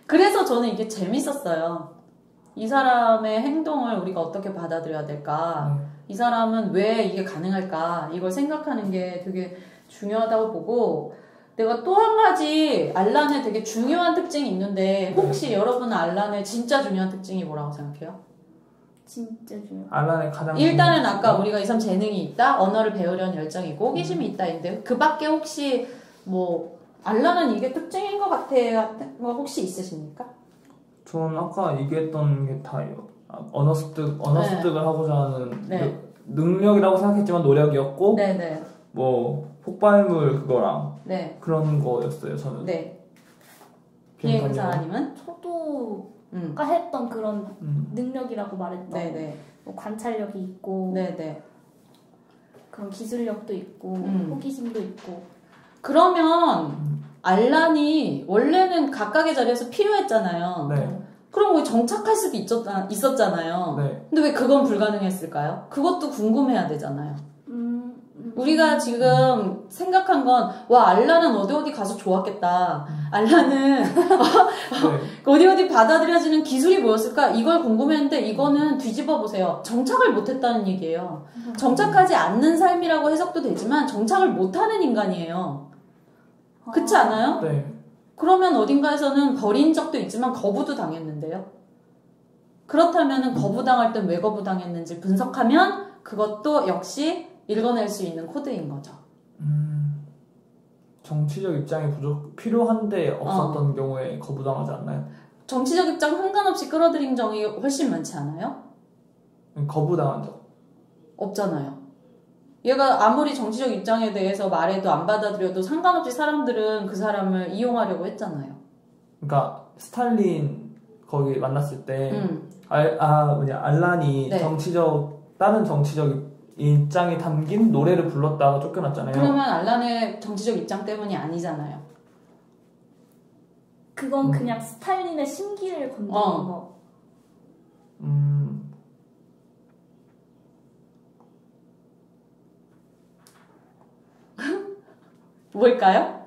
그래서 저는 이게 재밌었어요. 이 사람의 행동을 우리가 어떻게 받아들여야 될까? 이 사람은 왜 이게 가능할까? 이걸 생각하는 게 되게 중요하다고 보고 내가 또 한 가지 알란의 되게 중요한 특징이 있는데 혹시 여러분은 알란의 진짜 중요한 특징이 뭐라고 생각해요? 진짜 중요해요. 알란의 가장 일단은 아까 우리가 이 사람 재능이 있다, 언어를 배우려는 열정이고 호기심이 있다 인데 그 밖에 혹시 뭐 알란은 이게 특징인 것 같아 같은 거 혹시 있으십니까? 저는 아까 얘기했던 게 다 언어 습득을 하고자 하는 능력이라고 생각했지만 노력이었고 뭐 폭발물 그거랑 그런 거였어요 저는. 비행사님은? 저도 아까 했던 그런 능력이라고 말했던. 뭐 관찰력이 있고 네네. 그런 기술력도 있고 호기심도 있고. 그러면 알란이 원래는 각각의 자리에서 필요했잖아요. 네. 그럼 왜 정착할 수도 있었잖아요. 네. 근데 왜 그건 불가능했을까요? 그것도 궁금해야 되잖아요. 우리가 지금 생각한 건, 와, 알란은 어디 가서 좋았겠다. 알란은 네. 어디 받아들여지는 기술이 뭐였을까? 이걸 궁금했는데 이거는 뒤집어 보세요. 정착을 못했다는 얘기예요. 정착하지 않는 삶이라고 해석도 되지만 정착을 못하는 인간이에요. 그렇지 않아요? 네. 그러면 어딘가에서는 버린 적도 있지만 거부도 당했는데요. 그렇다면 거부당할 땐 왜 거부당했는지 분석하면 그것도 역시 읽어낼 수 있는 코드인 거죠. 정치적 입장이 필요한데 없었던 경우에 거부당하지 않나요? 정치적 입장 상관없이 끌어들인 적이 훨씬 많지 않아요? 거부당한 적? 없잖아요. 얘가 아무리 정치적 입장에 대해서 말해도 안 받아들여도 상관없이 사람들은 그 사람을 이용하려고 했잖아요. 그러니까 스탈린 거기 만났을 때 알란이 네. 다른 정치적 입장이 담긴 노래를 불렀다가 쫓겨났잖아요. 그러면 알란의 정치적 입장 때문이 아니잖아요. 그건 그냥 스탈린의 심기를 건드린 거. 뭘까요?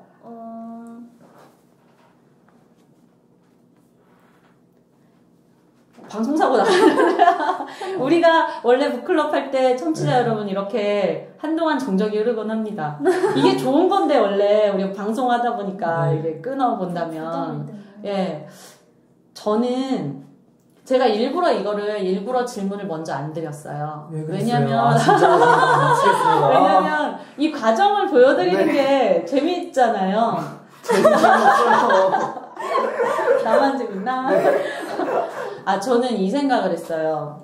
방송사고 나가는 우리가 원래 북클럽 할 때 청취자 여러분 이렇게 한동안 정적이 흐르곤 합니다. 이게 좋은 건데 원래 우리가 방송하다 보니까 이게 끊어본다면 예, 저는 제가 일부러 질문을 먼저 안 드렸어요. 왜냐면 왜냐면 이 과정을 보여드리는 게 재미있잖아요. 재미없어요. 나만 재밌나? 저는 이 생각을 했어요.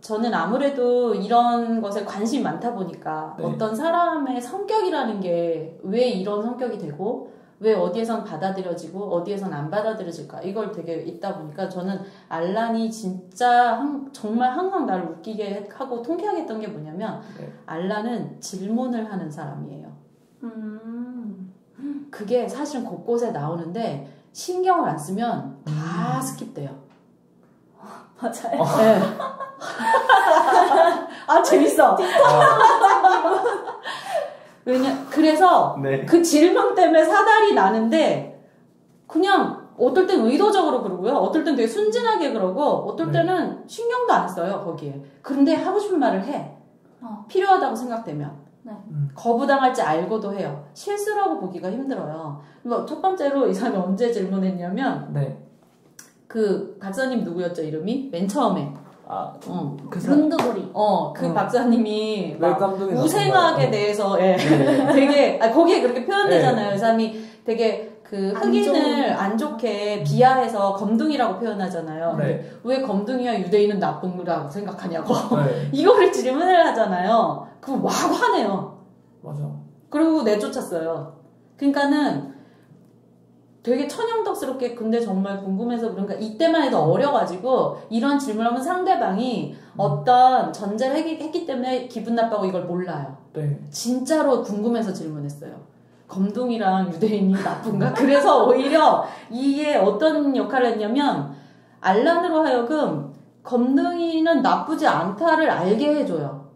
저는 아무래도 이런 것에 관심이 많다 보니까 어떤 사람의 성격이라는 게 왜 이런 성격이 되고 왜 어디에선 받아들여지고 어디에선 안 받아들여질까 이걸 되게 있다 보니까 저는 알란이 진짜 정말 항상 나를 웃기게 하고 통쾌하게 했던 게 뭐냐면 알란은 질문을 하는 사람이에요. 그게 사실은 곳곳에 나오는데 신경을 안 쓰면 다 스킵돼요. 맞아요. 네. 재밌어. 그래서 그 질문 때문에 사달이 나는데 그냥 어떨 땐 의도적으로 그러고요. 어떨 땐 되게 순진하게 그러고 어떨 때는 신경도 안 써요 거기에. 그런데 하고 싶은 말을 해. 필요하다고 생각되면. 거부당할지 알고도 해요. 실수라고 보기가 힘들어요. 첫 번째로 이 사람이 언제 질문했냐면 그 박사님 누구였죠 이름이? 맨 처음에 문두거리. 그 박사님이 우생학에 대해서 되게 거기에 그렇게 표현되잖아요. 이 사람이 되게 그 흑인을 안 좋게 비하해서 검둥이라고 표현하잖아요. 왜 검둥이와 유대인은 나쁜 거라고 생각하냐고 이거를 질문을 하잖아요. 그럼 막 화내요. 맞아. 그리고 내쫓았어요. 그러니까는 되게 천연덕스럽게 근데 정말 궁금해서 그런가 이때만 해도 어려가지고 이런 질문을 하면 상대방이 어떤 전제를 했기 때문에 기분 나빠하고 이걸 몰라요. 진짜로 궁금해서 질문했어요. 검둥이랑 유대인이 나쁜가? 그래서 오히려 이게 어떤 역할을 했냐면 알란으로 하여금 검둥이는 나쁘지 않다를 알게 해줘요.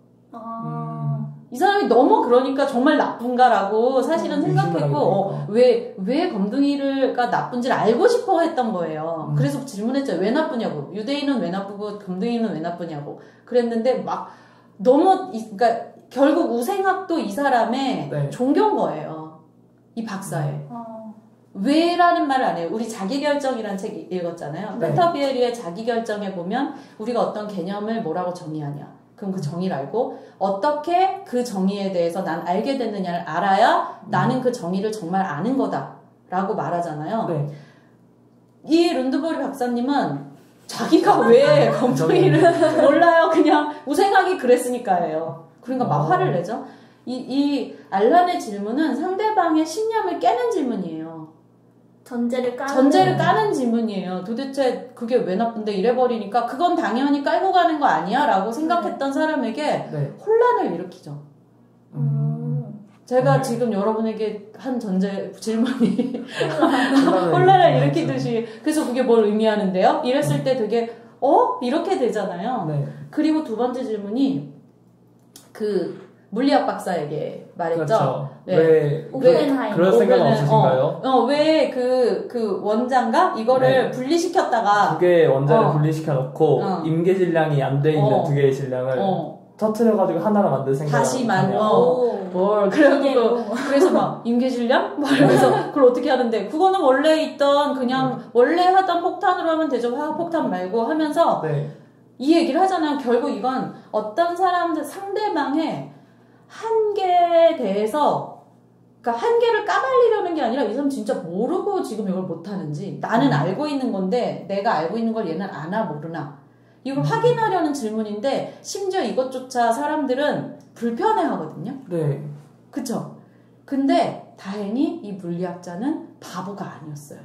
이 사람이 너무 그러니까 정말 나쁜가라고 사실은 생각했고 왜 검둥이가 나쁜지를 알고 싶어 했던 거예요. 그래서 질문했죠. 왜 나쁘냐고. 유대인은 왜 나쁘고 검둥이는 왜 나쁘냐고. 그랬는데 막 너무 그러니까 결국 우생학도 이 사람의 종교인 거예요. 이 박사의. 왜라는 말을 안 해요. 우리 자기결정이라는 책 읽었잖아요. 페터 비에리의 자기결정에 보면 우리가 어떤 개념을 뭐라고 정의하냐. 그럼 그 정의를 알고 어떻게 그 정의에 대해서 난 알게 됐느냐를 알아야 나는 그 정의를 정말 아는 거다 라고 말하잖아요. 이 룬드버리 박사님은 자기가 왜 검둥이를 몰라요. 그냥 우생학이 그랬으니까예요. 그러니까 막 화를 내죠. 이 알란의 질문은 상대방의 신념을 깨는 질문이에요. 전제를 까는 질문이에요. 도대체 그게 왜 나쁜데 이래버리니까 그건 당연히 깔고 가는 거 아니야? 라고 생각했던 사람에게 혼란을 일으키죠. 제가 지금 여러분에게 한 질문이 혼란을 일으키듯이 그래서 그게 뭘 의미하는데요? 이랬을 때 되게 이렇게 되잖아요. 그리고 두 번째 질문이 그 물리학 박사에게 말했죠. 그렇죠. 왜 그럴 생각은 없으신가요? 왜 그 원자인가 이거를 분리시켰다가 두 개의 원자를 분리시켜 놓고 임계 질량이 안 돼 있는 두 개의 질량을 터트려가지고 하나로 만들 생각을 다시 그래서 막 임계질량? 이러면서 그걸 어떻게 하는데 그거는 원래 있던 그냥 원래 하던 폭탄으로 하면 되죠. 화학폭탄 말고 하면서 이 얘기를 하잖아요. 결국 이건 어떤 사람들 상대방의 한계에 대해서 그러니까 한계를 까발리려는 게 아니라 이 사람 진짜 모르고 지금 이걸 못하는지 나는 알고 있는 건데 내가 알고 있는 걸 얘는 아나 모르나 이걸 확인하려는 질문인데 심지어 이것조차 사람들은 불편해하거든요. 그쵸? 근데 다행히 이 물리학자는 바보가 아니었어요.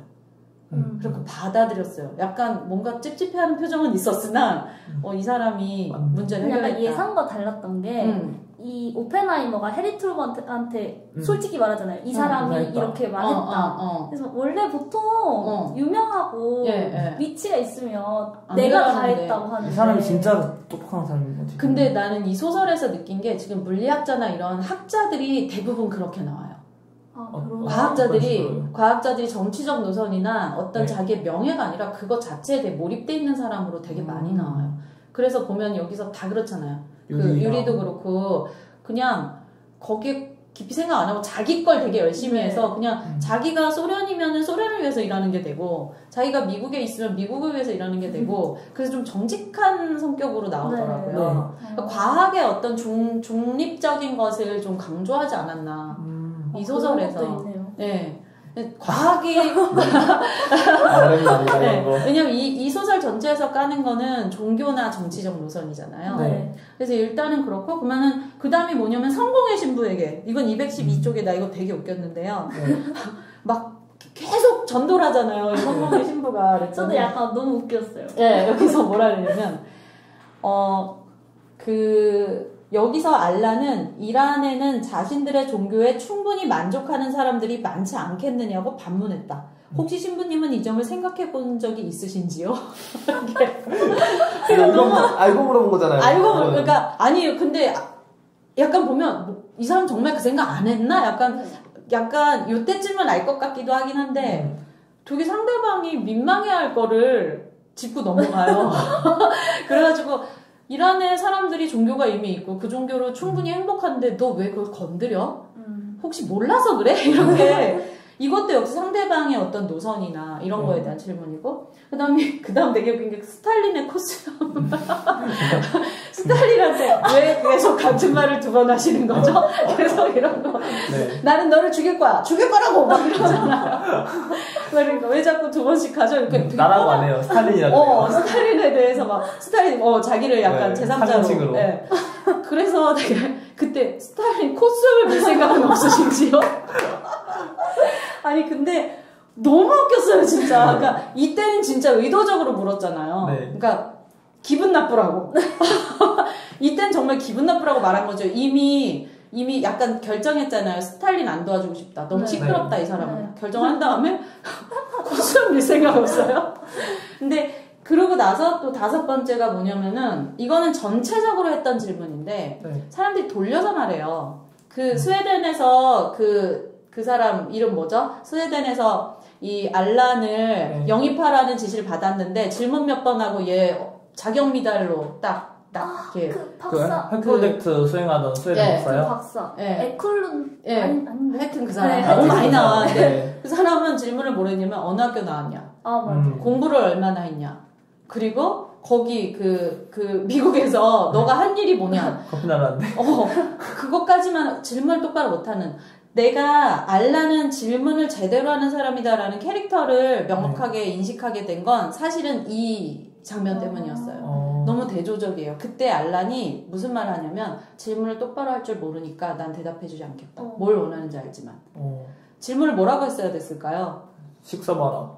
그렇게 받아들였어요. 약간 뭔가 찝찝해하는 표정은 있었으나 이 사람이 문제를 해결했다. 약간 예상과 달랐던 게 이 오펜하이머가 해리 트루먼한테 솔직히 말하잖아요. 이 사람이 이렇게 말했다. 그래서 원래 보통 유명하고 위치가 있으면 내가 다 했다고 하는데 이 사람이 진짜 똑똑한 사람인 거지. 근데 나는 이 소설에서 느낀 게 지금 물리학자나 이런 학자들이 대부분 그렇게 나와요. 과학자들이 정치적 노선이나 어떤 자기의 명예가 아니라 그것 자체에 대해 몰입돼 있는 사람으로 되게 많이 나와요. 그래서 보면 여기서 다 그렇잖아요. 유리도 그렇고 그냥 거기에 깊이 생각 안 하고 자기 걸 되게 열심히 해서 그냥 자기가 소련이면은 소련을 위해서 일하는 게 되고 자기가 미국에 있으면 미국을 위해서 일하는 게 되고 그래서 좀 정직한 성격으로 나오더라고요. 그러니까 과학의 어떤 중립적인 것을 좀 강조하지 않았나 이 소설에서. 과학이 왜냐면 이 소설 전체에서 까는 거는 종교나 정치적 노선이잖아요. 그래서 일단은 그렇고 그러면은 그 다음이 뭐냐면 성공의 신부에게 이건 212쪽에 나 이거 되게 웃겼는데요. 막 계속 전도를 하잖아요. 이 성공의 신부가. 저도 약간 너무 웃겼어요. 여기서 뭐라 그러냐면 여기서 알라는 이란에는 자신들의 종교에 충분히 만족하는 사람들이 많지 않겠느냐고 반문했다. 혹시 신부님은 이 점을 생각해 본 적이 있으신지요? 너무 알고 물어본 거잖아요. 그러니까 아니에요. 근데 약간 보면 이 사람 정말 그 생각 안 했나? 약간 요때쯤은 알 것 같기도 하긴 한데 되게 상대방이 민망해할 거를 짚고 넘어가요. 그래가지고 이란의 사람들이 종교가 이미 있고 그 종교로 충분히 행복한데 너 왜 그걸 건드려? 혹시 몰라서 그래? 이렇게 이것도 역시 상대방의 어떤 노선이나 이런 거에 대한 질문이고 그 다음 되게 웃긴 게 스탈린의 코스염 스탈린한테 왜 계속 같은 말을 두 번 하시는 거죠? 계속 이런 거 나는 너를 죽일 거라고 막 이러잖아요. 그러니까 왜 자꾸 두 번씩 가져? 이렇게 나라고 안 해요. 스탈린이라고. 스탈린에 대해서 막 스탈린 자기를 약간 제3자로. 그래서 되게 그때 스탈린 코스염을 볼 생각은 없으신지요? 아니 근데 너무 웃겼어요 진짜. 그러니까 이때는 진짜 의도적으로 물었잖아요. 그러니까 기분 나쁘라고. 이때는 정말 기분 나쁘라고 말한 거죠. 이미 약간 결정했잖아요. 스탈린 안 도와주고 싶다. 너무 시끄럽다 이 사람은. 결정한 다음에 코스염 밀 생각 없어요. 근데 그러고 나서 또 다섯 번째가 뭐냐면은 이거는 전체적으로 했던 질문인데 사람들이 돌려서 말해요. 스웨덴에서 그 사람 이름 뭐죠? 스웨덴에서 이 알란을 영입하라는 지시를 받았는데 질문 몇 번 하고 얘 자격 미달로 딱 이렇게 그 박사 핵 프로젝트 수행하던 스웨덴 박사요? 그 박사 에클룬 하여튼 그 사람 너무 많이 나와. 그 사람은 질문을 뭐라 했냐면 어느 학교 나왔냐? 공부를 얼마나 했냐? 그리고 거기 그 미국에서 너가 한 일이 뭐냐? 커피 날았는데. 그것까지만 질문을 똑바로 못하는. 내가 알라는 질문을 제대로 하는 사람이다라는 캐릭터를 명확하게 인식하게 된 건 사실은 이 장면 때문이었어요. 너무 대조적이에요. 그때 알란이 무슨 말을 하냐면 질문을 똑바로 할 줄 모르니까 난 대답해주지 않겠다. 뭘 원하는지 알지만. 질문을 뭐라고 했어야 됐을까요? 식사봐라.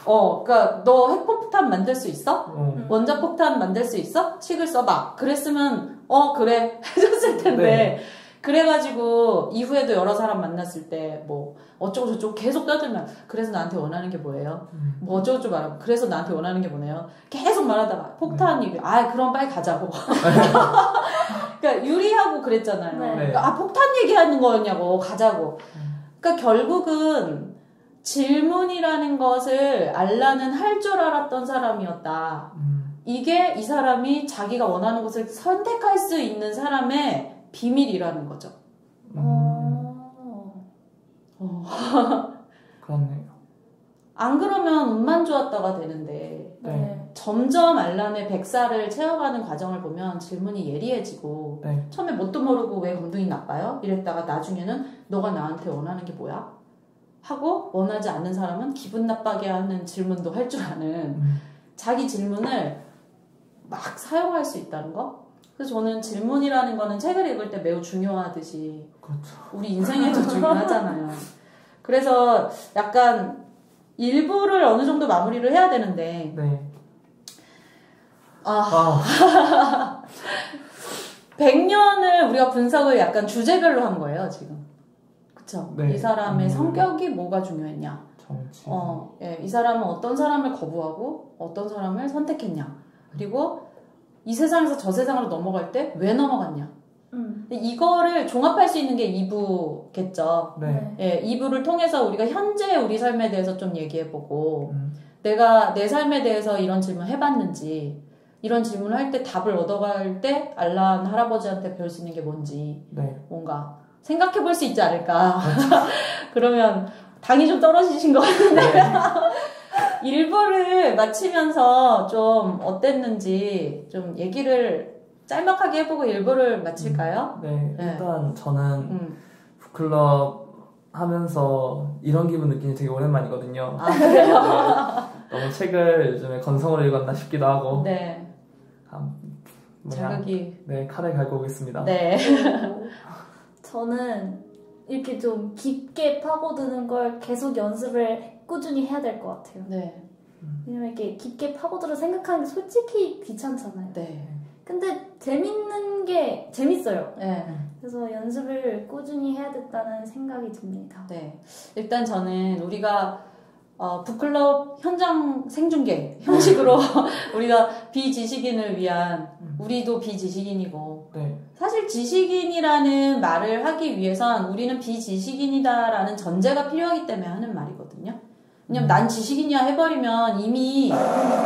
그러니까 너 핵폭탄 만들 수 있어? 원자폭탄 만들 수 있어? 식을 써봐. 그랬으면 그래 해줬을 텐데. 네. 그래가지고 이후에도 여러 사람 만났을 때 뭐 어쩌고 저쩌고 계속 떠들면 그래서 나한테 원하는 게 뭐예요? 뭐 어쩌고 말하고 그래서 나한테 원하는 게 뭐네요? 계속 말하다가 폭탄 얘기. 그럼 빨리 가자고. 그러니까 유리하고 그랬잖아요. 네. 그러니까 폭탄 얘기하는 거였냐고 가자고. 그러니까 결국은 질문이라는 것을 알라는 할 줄 알았던 사람이었다. 이게 이 사람이 자기가 원하는 것을 선택할 수 있는 사람의 비밀이라는 거죠. 그렇네요. 안 그러면 운만 좋았다가 되는데 네. 점점 알란의 백살을 채워가는 과정을 보면 질문이 예리해지고 네. 처음에 뭣도 모르고 왜 검둥이 나빠요? 이랬다가 나중에는 너가 나한테 원하는 게 뭐야? 하고 원하지 않는 사람은 기분 나빠게 하는 질문도 할 줄 아는 자기 질문을 막 사용할 수 있다는 거? 그래서 저는 질문이라는 거는 책을 읽을 때 매우 중요하듯이 그렇죠. 우리 인생에도 중요하잖아요. 그래서 약간 일부를 어느 정도 마무리를 해야 되는데 네. 100년을 우리가 분석을 약간 주제별로 한 거예요, 지금. 그쵸? 네. 이 사람의 성격이 뭐가 중요했냐. 정치. 이 사람은 어떤 사람을 거부하고 어떤 사람을 선택했냐. 그리고 이 세상에서 저 세상으로 넘어갈 때 왜 넘어갔냐. 이거를 종합할 수 있는 게 2부겠죠. 네. 예, 2부를 통해서 우리가 현재 우리 삶에 대해서 좀 얘기해보고 내가 내 삶에 대해서 이런 질문 해봤는지 이런 질문을 할 때 답을 얻어갈 때 알란 할아버지한테 배울 수 있는 게 뭔지 네. 뭔가 생각해볼 수 있지 않을까. 그러면 당이 좀 떨어지신 것 같은데 일부를 마치면서 좀 어땠는지 좀 얘기를 짤막하게 해보고 일부를 마칠까요? 네, 일단 저는 북클럽 하면서 이런 기분 느끼는 게 되게 오랜만이거든요. 그래요? 네, 너무 책을 요즘에 건성으로 읽었나 싶기도 하고. 네. 자극이. 네, 칼을 갈고 오겠습니다. 네. 저는 이렇게 좀 깊게 파고드는 걸 계속 연습을 꾸준히 해야 될 것 같아요. 네. 왜냐면 이렇게 깊게 파고들어 생각하는 게 솔직히 귀찮잖아요. 네. 근데 재밌는 게 재밌어요. 네. 그래서 연습을 꾸준히 해야 됐다는 생각이 듭니다. 네. 일단 저는 우리가 북클럽 현장 생중계 형식으로 우리가 비지식인을 위한 우리도 비지식인이고 네. 사실 지식인이라는 말을 하기 위해선 우리는 비지식인이다라는 전제가 필요하기 때문에 하는 말이거든요. 왜냐면 난 지식인이야 해버리면 이미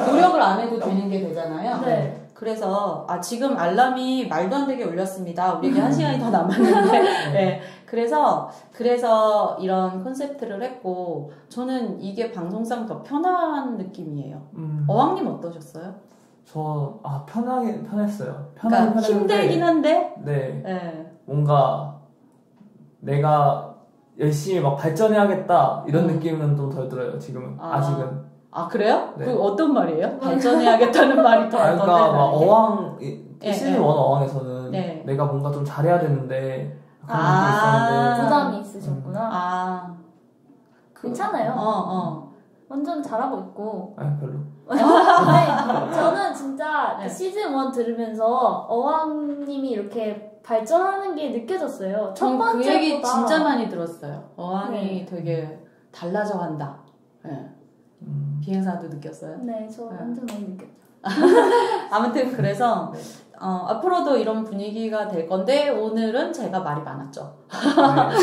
노력을 안 해도 되는 게 되잖아요. 네. 그래서 지금 알람이 말도 안 되게 울렸습니다. 우리에게 1시간이 더 남았는데 네. 그래서 이런 콘셉트를 했고 저는 이게 방송상 더 편한 느낌이에요. 어왕님 어떠셨어요? 저 편했어요. 그러니까 힘들긴 한데 네. 네. 뭔가 내가 열심히 막 발전해야겠다 이런 느낌은 좀 덜 들어요. 지금은 아직은. 그래요? 네. 그 어떤 말이에요? 발전해야겠다는 말이 더 어떤 그러니까 막 어왕 시즌 1 어왕에서는 네. 내가 뭔가 좀 잘해야 되는데 그런 느낌이 있었는데 부담이 있으셨구나. 괜찮아요. 완전 잘하고 있고. 별로. 근데 저는 진짜 시즌 1 들으면서 어왕님이 이렇게 발전하는 게 느껴졌어요. 첫 번째보다. 그 얘기 진짜 많이 들었어요. 어왕이 되게 달라져 간다. 네. 비행사도 느꼈어요? 네, 저 완전 많이 느꼈죠. 아무튼 그래서 앞으로도 이런 분위기가 될 건데 오늘은 제가 말이 많았죠. 네.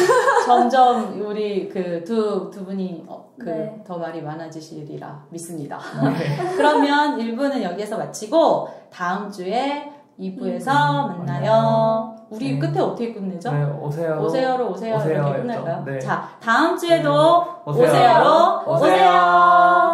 점점 우리 그 두 분이 더 말이 많아지시리라 믿습니다. 네. 그러면 1부는 여기에서 마치고 다음 주에 2부에서 만나요. 우리 끝에 어떻게 끝내죠? 네, 오세요로 이렇게 끝낼까요? 네. 자, 다음 주에도 오세요로 오세요.